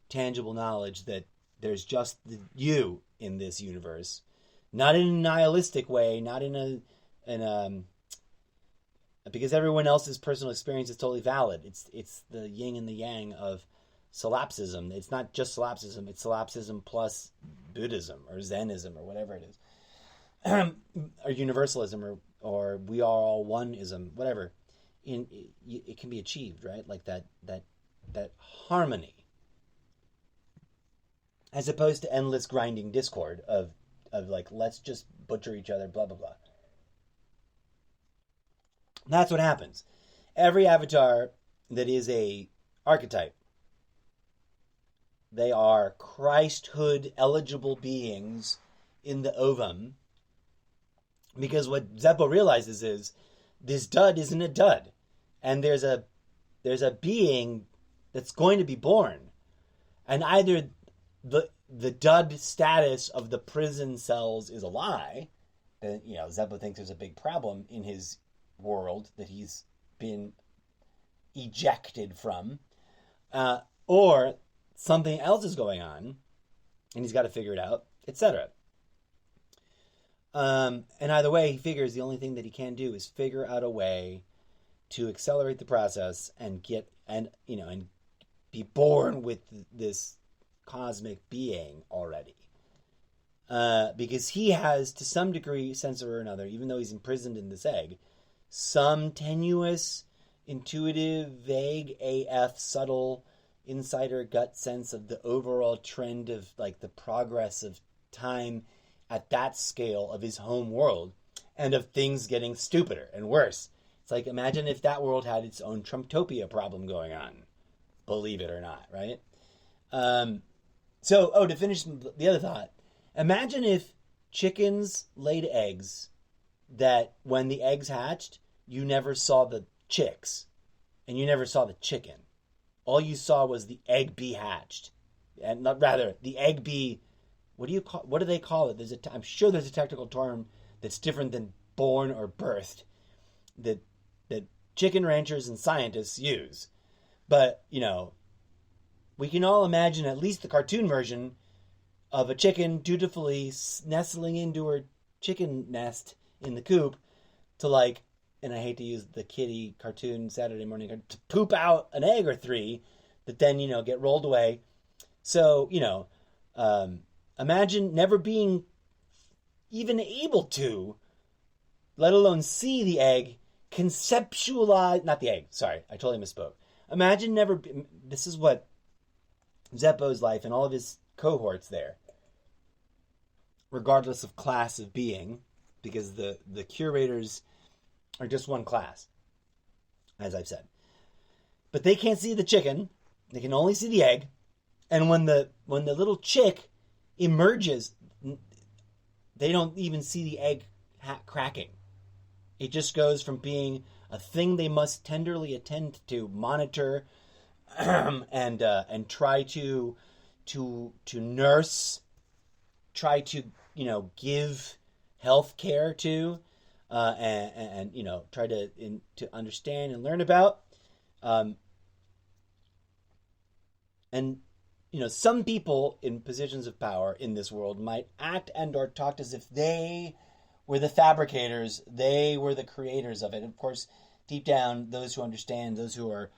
[SPEAKER 1] tangible knowledge that there's just you in this universe, not in a nihilistic way, not in a because everyone else's personal experience is totally valid. It's the yin and the yang of solipsism. It's not just solipsism, it's solipsism plus Buddhism or Zenism or whatever it is. Or universalism or we are all one-ism, whatever. It can be achieved, right? Like that harmony. As opposed to endless grinding discord of let's just butcher each other, blah, blah, blah. That's what happens. Every avatar that is a archetype, they are Christhood eligible beings in the ovum. Because what Zeppo realizes is this dud isn't a dud. And there's a being that's going to be born. And either the dud status of the prison cells is a lie. That, Zeppo thinks there's a big problem in his world that he's been ejected from. Or something else is going on, and he's got to figure it out, etc. And either way, he figures the only thing that he can do is figure out a way to accelerate the process and and be born with this cosmic being already. Because he has, to some degree, sense or another, even though he's imprisoned in this egg, some tenuous, intuitive, vague AF, subtle, insider gut sense of the overall trend of the progress of time at that scale of his home world, and of things getting stupider and worse. It's like, imagine if that world had its own Trumptopia problem going on. Believe it or not, right? To finish the other thought, imagine if chickens laid eggs that when the eggs hatched, you never saw the chicks and you never saw the chicken. All you saw was the egg be hatched. And the egg be, what do they call it? I'm sure there's a technical term that's different than born or birthed that chicken ranchers and scientists use. But, we can all imagine at least the cartoon version of a chicken dutifully nestling into her chicken nest in the coop to and I hate to use the kiddie cartoon Saturday morning, to poop out an egg or three that then, get rolled away. So, imagine never being even able to, let alone see the egg, conceptualize, not the egg, sorry, I totally misspoke. Imagine this is what Zeppo's life and all of his cohorts there, regardless of class of being, because the curators are just one class, as I've said. But they can't see the chicken, they can only see the egg, and when the little chick emerges, they don't even see the egg cracking. It just goes from being a thing they must tenderly attend to, monitor, and try to to nurse, try to give health care to, and try to understand and learn about, and some people in positions of power in this world might act and or talk as if they were the fabricators, they were the creators of it. And of course, deep down, those who understand, those who are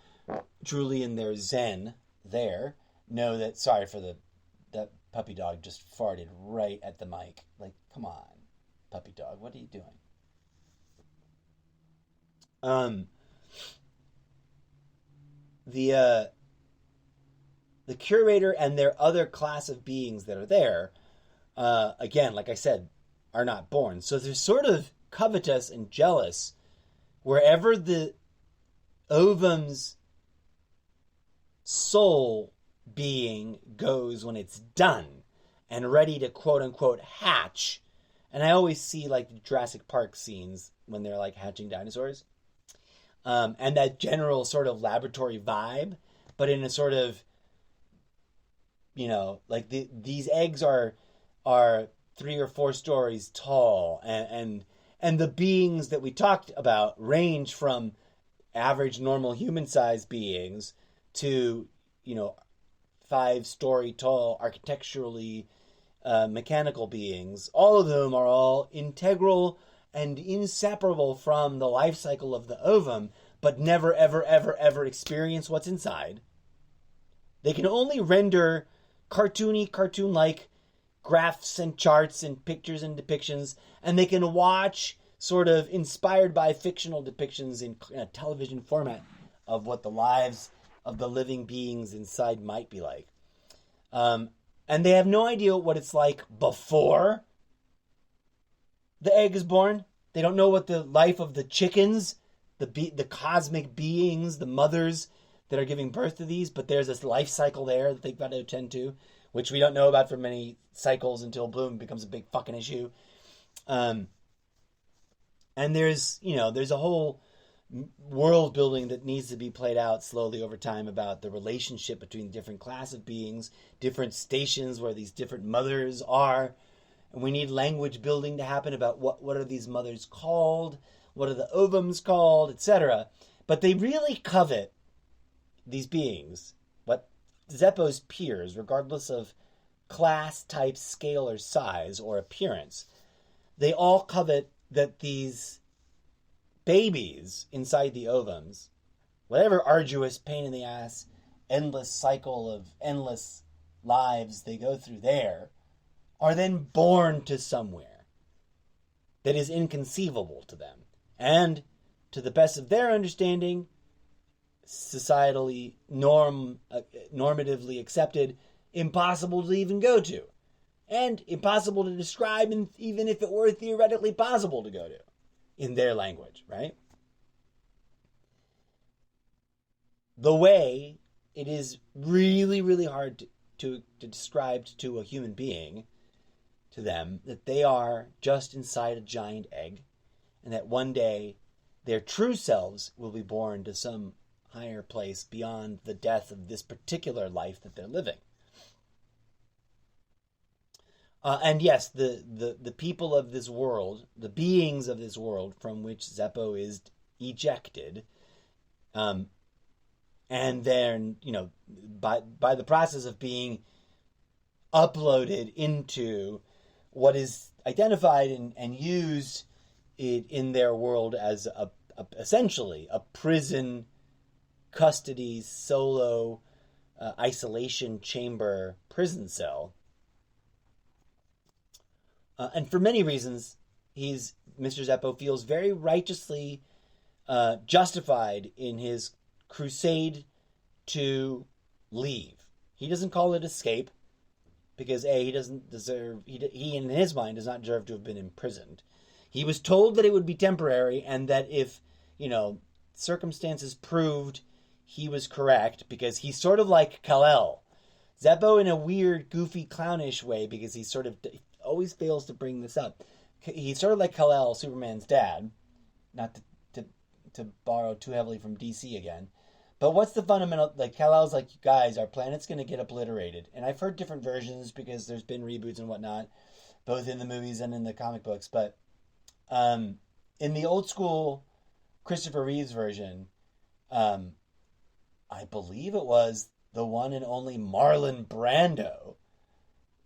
[SPEAKER 1] truly in their zen there, know that, sorry for that puppy dog just farted right at the mic. Like, come on, puppy dog, what are you doing? The curator and their other class of beings that are there, again, like I said, are not born. So they're sort of covetous and jealous wherever the ovum's soul being goes when it's done and ready to quote unquote hatch. And I always see like the Jurassic Park scenes when they're like hatching dinosaurs. And that general sort of laboratory vibe, but in a sort of, like these eggs are 3 or 4 stories tall, and the beings that we talked about range from average normal human-sized beings to 5-story tall architecturally mechanical beings. All of them are all integral and inseparable from the life cycle of the ovum, but never ever ever ever experience what's inside. They can only render cartoon-like graphs and charts and pictures and depictions, and they can watch sort of inspired by fictional depictions in a television format of what the lives of the living beings inside might be like. And they have no idea what it's like before the egg is born. They don't know what the life of the chickens, the cosmic beings, the mothers that are giving birth to these, but there's this life cycle there that they've got to attend to, which we don't know about for many cycles until bloom becomes a big fucking issue. And there's a whole world building that needs to be played out slowly over time about the relationship between different class of beings, different stations where these different mothers are. And we need language building to happen about what are these mothers called, what are the ovums called, etc. But they really covet these beings, what Zeppo's peers, regardless of class, type, scale, or size, or appearance, they all covet that these babies inside the ovums, whatever arduous pain in the ass, endless cycle of endless lives they go through there, are then born to somewhere that is inconceivable to them. And to the best of their understanding, societally normatively accepted, impossible to even go to, and impossible to describe, and even if it were theoretically possible to go to in their language, right? The way it is really, really hard to describe to a human being, to them, that they are just inside a giant egg, and that one day their true selves will be born to some higher place beyond the death of this particular life that they're living. And yes, the people of this world, the beings of this world from which Zeppo is ejected, and then, by the process of being uploaded into what is identified and used in their world as essentially a prison custody solo isolation chamber prison cell. And for many reasons, Mr. Zeppo feels very righteously justified in his crusade to leave. He doesn't call it escape because he doesn't deserve. He in his mind does not deserve to have been imprisoned. He was told that it would be temporary, and that if circumstances proved he was correct, because he's sort of like Kal-El. Zeppo in a weird, goofy, clownish way, because he sort of always fails to bring this up. He's sort of like Kal-El, Superman's dad, not to borrow too heavily from DC again, But what's the fundamental? Like Kal-El's like, guys, our planet's gonna get obliterated, and I've heard different versions because there's been reboots and whatnot, both in the movies and in the comic books. But um, in the old school Christopher Reeves version, um, I believe it was the one and only Marlon Brando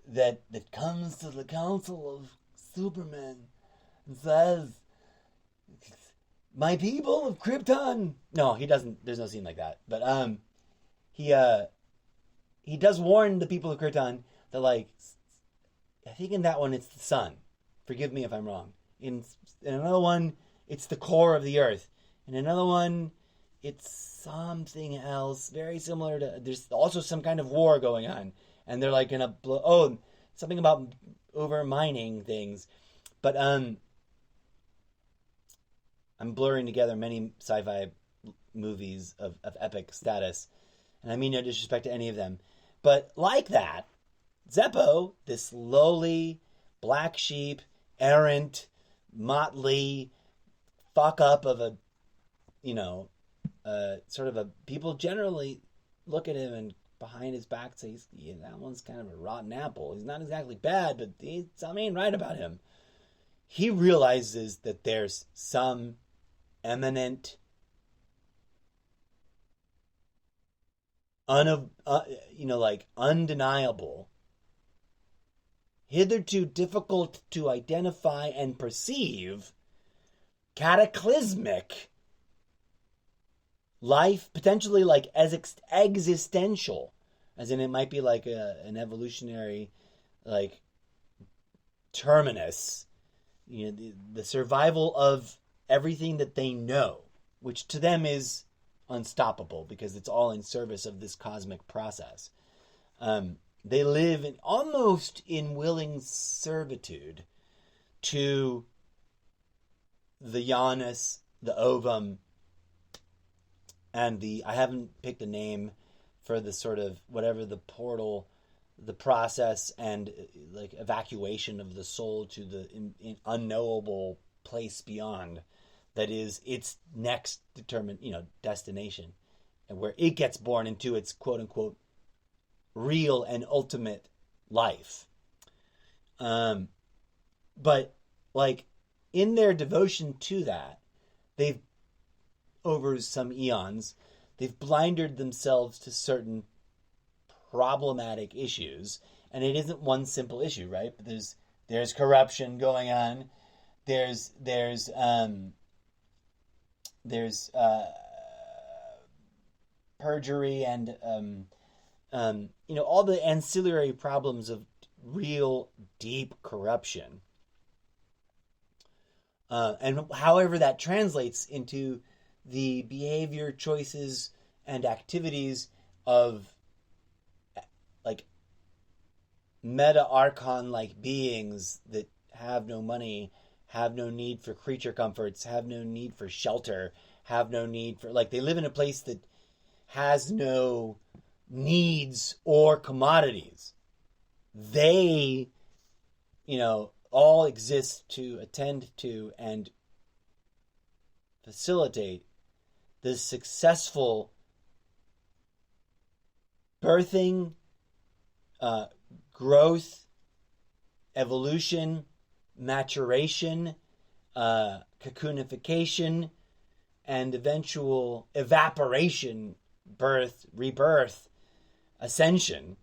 [SPEAKER 1] that comes to the Council of Supermen and says, "My people of Krypton." No, he doesn't. There's no scene like that. But he he does warn the people of Krypton that, like, I think in that one it's the sun. Forgive me if I'm wrong. In another one, it's the core of the earth. In another one, it's something else very similar to. There's also some kind of war going on, and they're like gonna blow. Oh, something about over mining things, but I'm blurring together many sci-fi movies of epic status, and I mean no disrespect to any of them, but like that, Zeppo, this lowly black sheep, errant, motley fuck up of a, you know, sort of a people generally look at him and behind his back say, yeah, that one's kind of a rotten apple. He's not exactly bad, but something ain't right about him. He realizes that there's some eminent, like undeniable, hitherto difficult to identify and perceive, cataclysmic life, potentially like as existential, as in it might be like an evolutionary, like, terminus, the survival of everything that they know, which to them is unstoppable because it's all in service of this cosmic process. They live almost in willing servitude to the Janus, the ovum, and I haven't picked a name for the sort of whatever the portal, the process and like evacuation of the soul to the unknowable place beyond, that is its next determined, destination, and where it gets born into its quote unquote real and ultimate life. But like in their devotion to that, they've, over some eons, they've blinded themselves to certain problematic issues, and it isn't one simple issue, right? But there's corruption going on. There's perjury and all the ancillary problems of real deep corruption. And however that translates into the behavior, choices, and activities of like meta archon like beings that have no money, have no need for creature comforts, have no need for shelter, have no need for, like, they live in a place that has no needs or commodities. They, all exist to attend to and facilitate the successful birthing, growth, evolution, maturation, cocoonification, and eventual evaporation, birth, rebirth, ascension.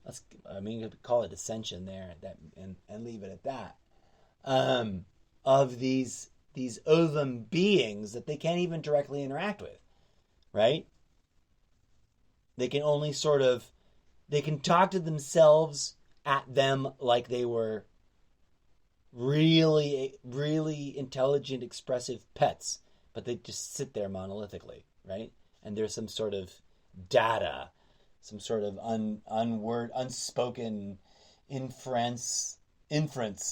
[SPEAKER 1] We could call it ascension there, and leave it at that. Of these ovum beings that they can't even directly interact with, right? They can only they can talk to themselves at them like they were really, really intelligent, expressive pets, but they just sit there monolithically, right? And there's some sort of data, some sort of unspoken inference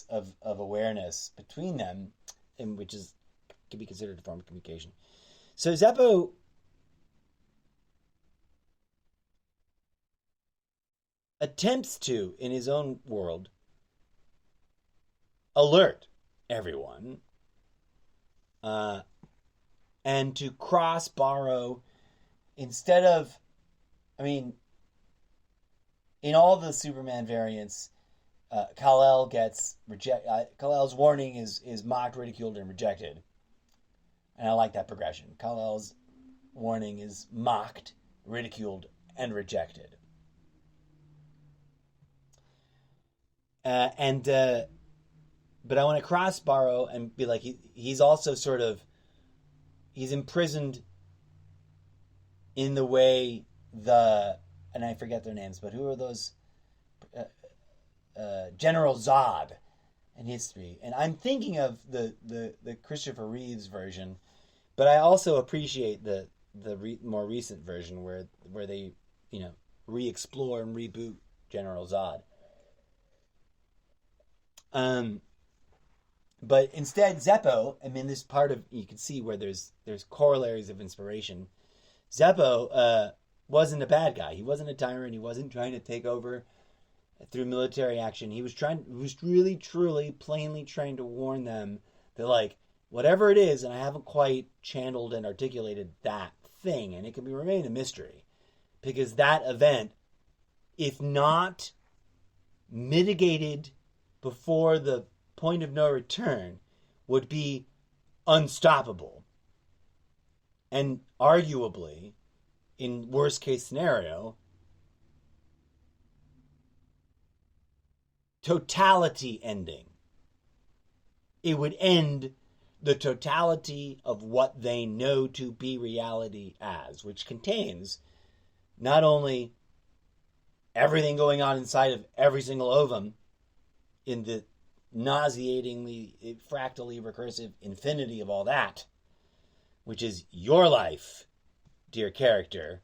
[SPEAKER 1] of awareness between them, and which can be considered a form of communication. So Zeppo attempts to, in his own world, alert everyone, and to borrow instead of, I mean, in all the Superman variants, Kal-El gets rejected. Kal-El's warning is mocked, ridiculed, and rejected, and I like that progression. Kal-El's warning is mocked, ridiculed, and rejected. But I want to cross Barrow and be like, he's also sort of, he's imprisoned in the way and I forget their names, but who are those? General Zod in history. And I'm thinking of the Christopher Reeves version, but I also appreciate the more recent version where they, re-explore and reboot General Zod. But instead, Zeppo, I mean, this part of, you can see where there's corollaries of inspiration. Zeppo wasn't a bad guy. He wasn't a tyrant. He wasn't trying to take over through military action. He was really, truly, plainly trying to warn them that, like, whatever it is, and I haven't quite channeled and articulated that thing, and it can remain a mystery, because that event, if not mitigated before the point of no return, would be unstoppable. And arguably, in worst case scenario, totality ending. It would end the totality of what they know to be reality as, which contains not only everything going on inside of every single ovum in the nauseatingly, fractally recursive infinity of all that, which is your life, dear character,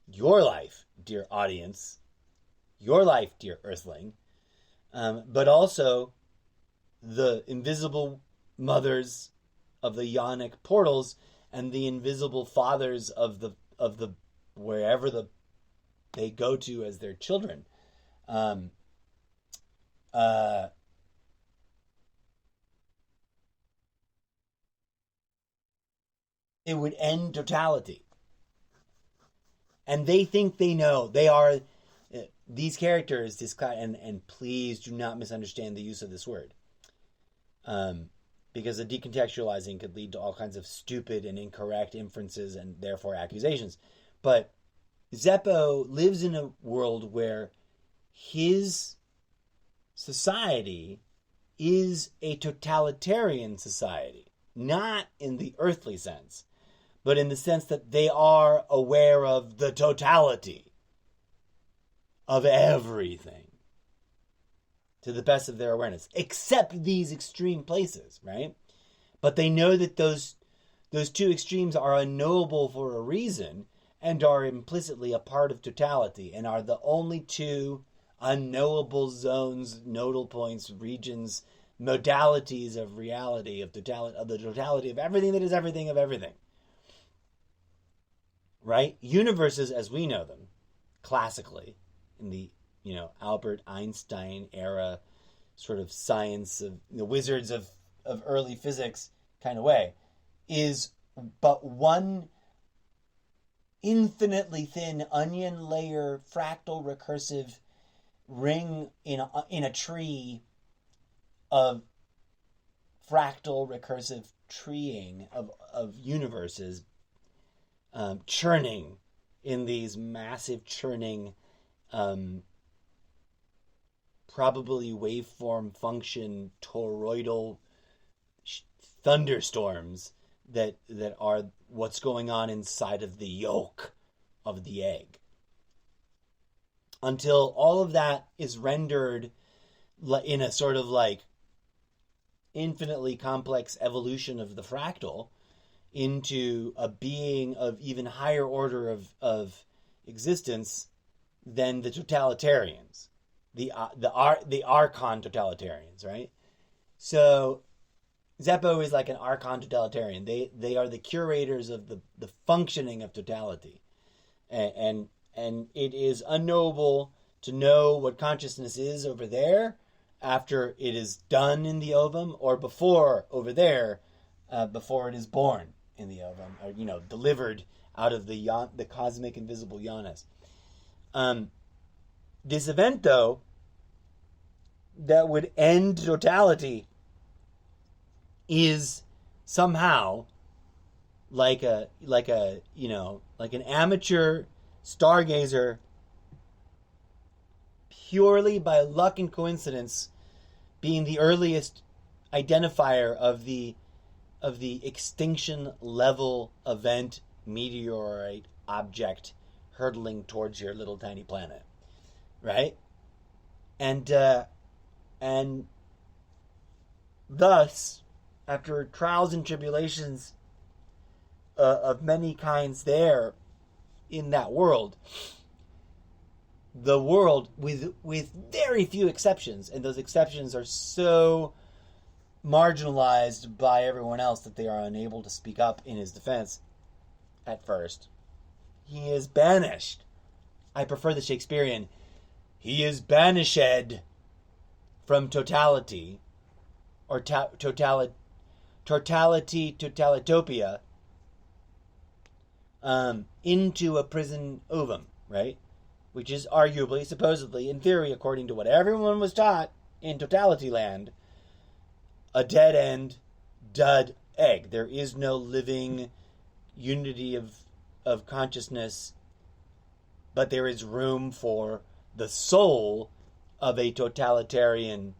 [SPEAKER 1] your life, dear audience, your life, dear earthling, but also the invisible mothers of the yonic portals and the invisible fathers of the wherever they go to as their children. It would end totality. And they think they know. They are these characters, and please do not misunderstand the use of this word. Because the decontextualizing could lead to all kinds of stupid and incorrect inferences and therefore accusations. But Zeppo lives in a world where his society is a totalitarian society. Not in the earthly sense, but in the sense that they are aware of the totality of everything to the best of their awareness, except these extreme places, right? But they know that those two extremes are unknowable for a reason and are implicitly a part of totality and are the only two unknowable zones, nodal points, regions, modalities of reality, of the totality of everything that is everything of everything. Right? Universes as we know them, classically, in the Albert Einstein era sort of science of the wizards of early physics kind of way, is but one infinitely thin onion layer fractal recursive ring in a tree of fractal recursive treeing of universes churning in these massive churning probably waveform function toroidal thunderstorms that are what's going on inside of the yolk of the egg. Until all of that is rendered in a sort of like infinitely complex evolution of the fractal into a being of even higher order of existence than the totalitarians, the archon totalitarians, right? So Zeppo is like an archon totalitarian. They are the curators of the functioning of totality, and it is unknowable to know what consciousness is over there after it is done in the ovum or before over there, before it is born. in the ovum, or delivered out of the cosmic invisible Janus. This event, though, that would end totality is somehow like an amateur stargazer, purely by luck and coincidence, being the earliest identifier of the extinction level event meteorite object hurtling towards your little tiny planet, right? And thus, after trials and tribulations of many kinds there in that world, the world, with very few exceptions, and those exceptions are so marginalized by everyone else that they are unable to speak up in his defense at first, he is banished. I prefer the Shakespearean. He is banished from totality, or totalitopia, into a prison ovum, right? Which is arguably, supposedly, in theory, according to what everyone was taught in totality land, a dead end, dud egg. There is no living unity of consciousness, but there is room for the soul of a totalitarian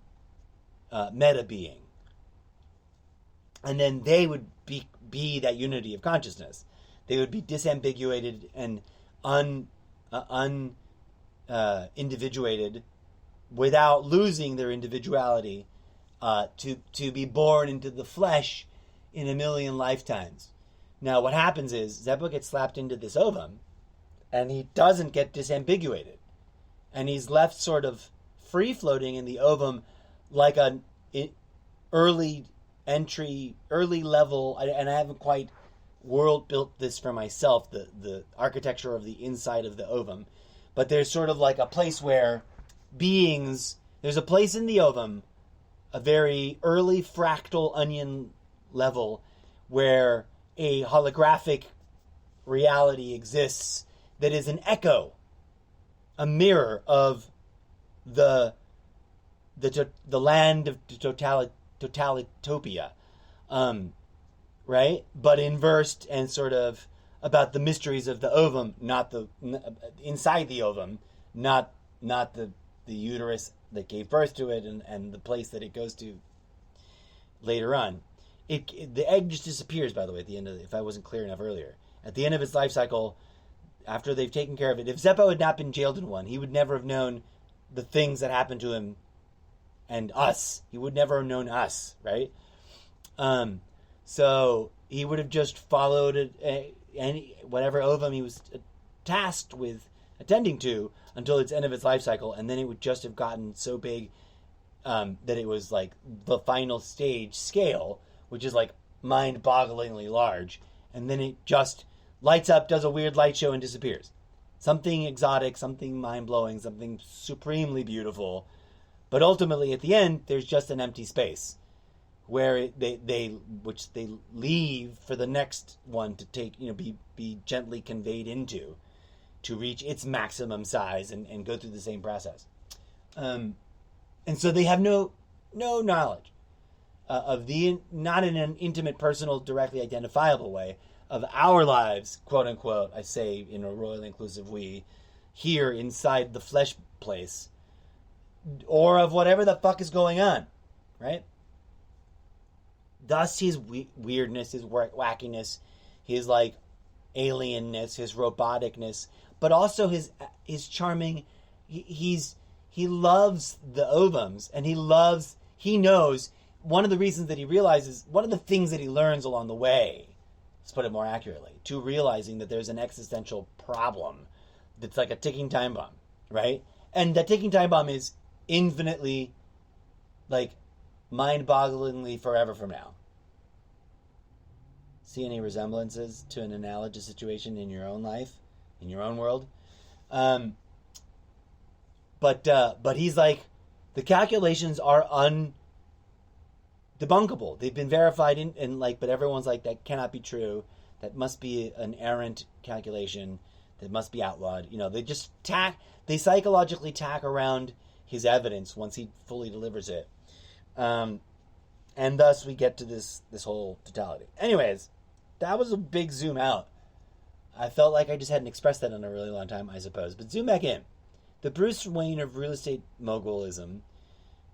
[SPEAKER 1] meta being. And then they would be that unity of consciousness. They would be disambiguated and individuated without losing their individuality, to be born into the flesh in a million lifetimes. Now, what happens is Zeppo gets slapped into this ovum, and he doesn't get disambiguated, and he's left sort of free floating in the ovum, like an early level. And I haven't quite world built this for myself, the architecture of the inside of the ovum, but there's sort of like a place where there's a place in the ovum, a very early fractal onion level, where a holographic reality exists that is an echo, a mirror of the land of totalitopia, right? But inversed and sort of about the mysteries of the ovum, not inside the ovum, not the uterus that gave birth to it and the place that it goes to later on. The egg just disappears, by the way, at the end of it, if I wasn't clear enough earlier. At the end of its life cycle, after they've taken care of it, if Zeppo had not been jailed in one, he would never have known the things that happened to him and us. He would never have known us, right? So he would have just followed whatever ovum he was tasked with attending to until its end of its life cycle, and then it would just have gotten so big that it was like the final stage scale, which is like mind-bogglingly large, and then it just lights up, does a weird light show, and disappears. Something exotic, something mind-blowing, something supremely beautiful, but ultimately at the end there's just an empty space where they leave for the next one to take, be gently conveyed into, to reach its maximum size and go through the same process. And so they have no knowledge of not in an intimate, personal, directly identifiable way, of our lives, quote unquote, I say in a royally inclusive we, here inside the flesh place, or of whatever the fuck is going on, right? Thus his weirdness, his wackiness, his like alienness, his roboticness, but also his charming. He loves the ovums, and he knows one of the reasons that he realizes, one of the things that he learns along the way, let's put it more accurately, to realizing that there's an existential problem that's like a ticking time bomb, right? And that ticking time bomb is infinitely, like, mind-bogglingly forever from now. See any resemblances to an analogous situation in your own life, in your own world? But he's like, the calculations are debunkable. They've been verified but everyone's like, that cannot be true. That must be an errant calculation that must be outlawed. They psychologically tack around his evidence once he fully delivers it. And thus we get to this whole totality. Anyways, that was a big zoom out. I felt like I just hadn't expressed that in a really long time, I suppose. But zoom back in. The Bruce Wayne of real estate mogulism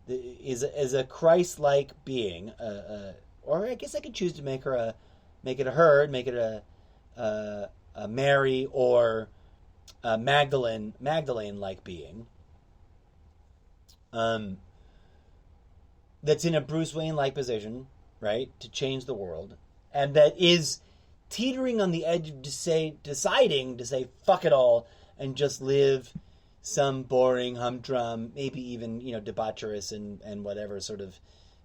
[SPEAKER 1] is a Christ-like being, or I guess I could choose to make it a her, make it a Mary or a Magdalene-like being. That's in a Bruce Wayne-like position, right, to change the world, and that is teetering on the edge of deciding to say fuck it all and just live some boring, humdrum, maybe even debaucherous and whatever sort of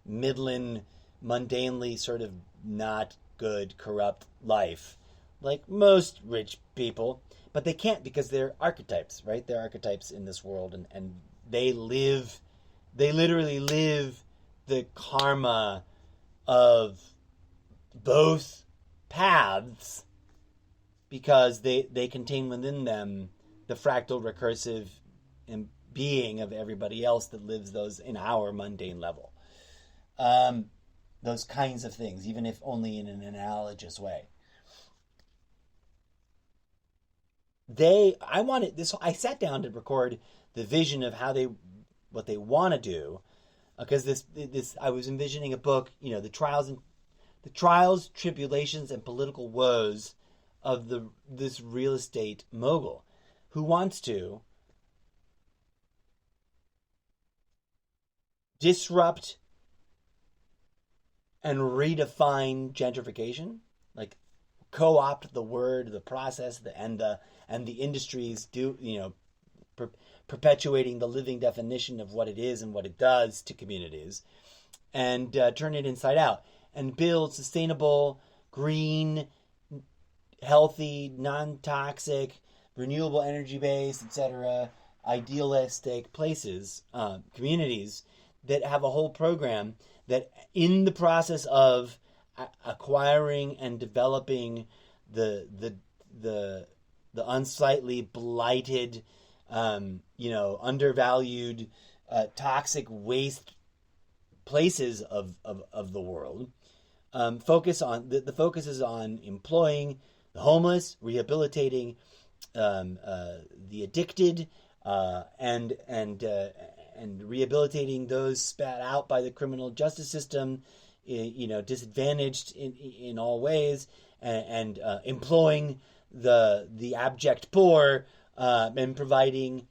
[SPEAKER 1] middling, mundanely sort of not good, corrupt life, like most rich people. But they can't, because they're archetypes, right? They're archetypes in this world, and they literally live the karma of both paths, because they contain within them the fractal recursive being of everybody else that lives those in our mundane level. Those kinds of things, even if only in an analogous way. I sat down to record the vision of what they want to do, because this I was envisioning a book, the trials, tribulations, and political woes of this real estate mogul who wants to disrupt and redefine gentrification, like co-opt the word, the process, and the industries perpetuating the living definition of what it is and what it does to communities, and turn it inside out and build sustainable, green, healthy, non-toxic, renewable energy-based, etc., idealistic places, communities that have a whole program that, in the process of acquiring and developing the unsightly, blighted, undervalued, toxic waste places of the world, the focus is on employing the homeless, rehabilitating the addicted, and rehabilitating those spat out by the criminal justice system, disadvantaged in all ways, and employing the abject poor, and providing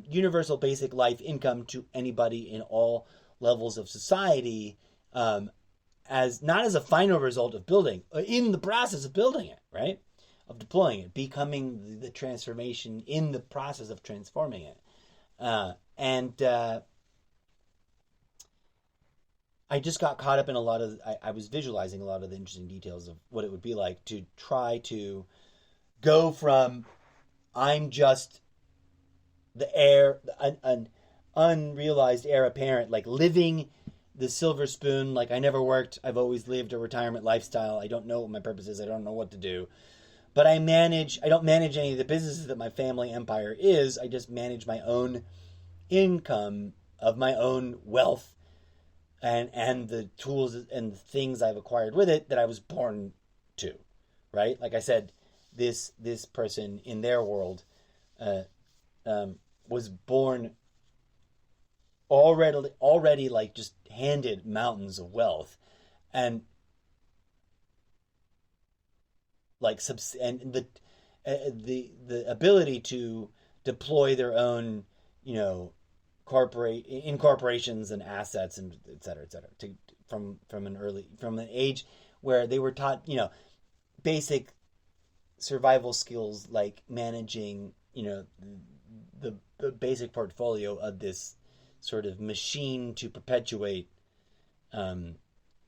[SPEAKER 1] universal basic life income to anybody in all levels of society, as not as a final result of building, in the process of building it, right? Of deploying it, becoming the transformation in the process of transforming it. And I just got caught up in I was visualizing a lot of the interesting details of what it would be like to try to go from I'm just the heir, an unrealized heir apparent, like living the silver spoon, like I never worked, I've always lived a retirement lifestyle, I don't know what my purpose is, I don't know what to do. But I don't manage any of the businesses that my family empire is, I just manage my own income of my own wealth and the tools and the things I've acquired with it that I was born to, right? Like I said, this person in their world was born already like just handed mountains of wealth, and like the ability to deploy their own corporations and assets and et cetera, from an age where they were taught basic survival skills like managing the basic portfolio of this sort of machine to perpetuate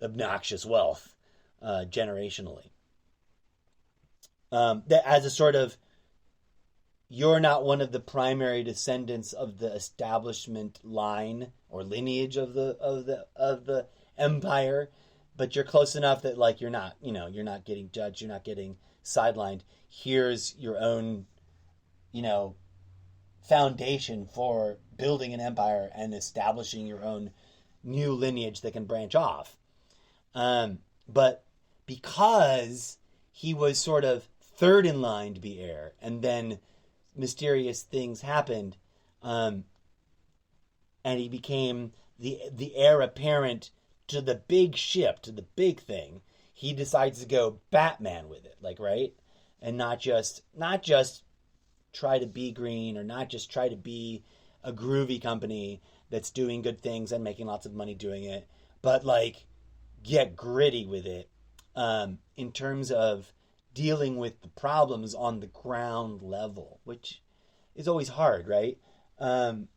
[SPEAKER 1] obnoxious wealth generationally. That as a sort of, you're not one of the primary descendants of the establishment line or lineage of the empire, but you're close enough that like you're not getting judged, you're not getting sidelined. Here's your own, you know, foundation for building an empire and establishing your own new lineage that can branch off. But because he was sort of third in line to be heir, and then mysterious things happened, and he became the heir apparent to the big ship, to the big thing. He decides to go Batman with it, like, right, and not just try to be green, or not just try to be a groovy company that's doing good things and making lots of money doing it, but like get gritty with it, in terms of dealing with the problems on the ground level, which is always hard, right? But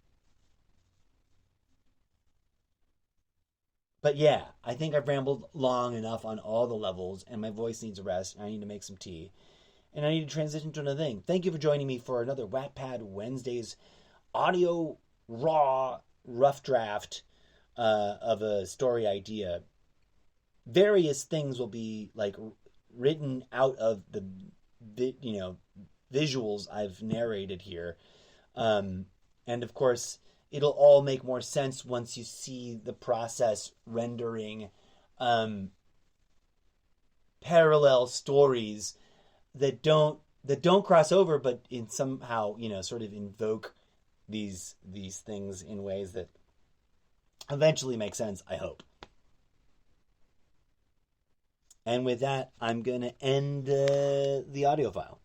[SPEAKER 1] yeah, I think I've rambled long enough on all the levels, and my voice needs a rest, and I need to make some tea. And I need to transition to another thing. Thank you for joining me for another Wattpad Wednesdays audio raw rough draft of a story idea. Various things will be like written out of the visuals I've narrated here, and of course it'll all make more sense once you see the process rendering parallel stories that don't cross over, but in somehow sort of invoke these things in ways that eventually make sense, I hope. And with that, I'm going to end the audio file.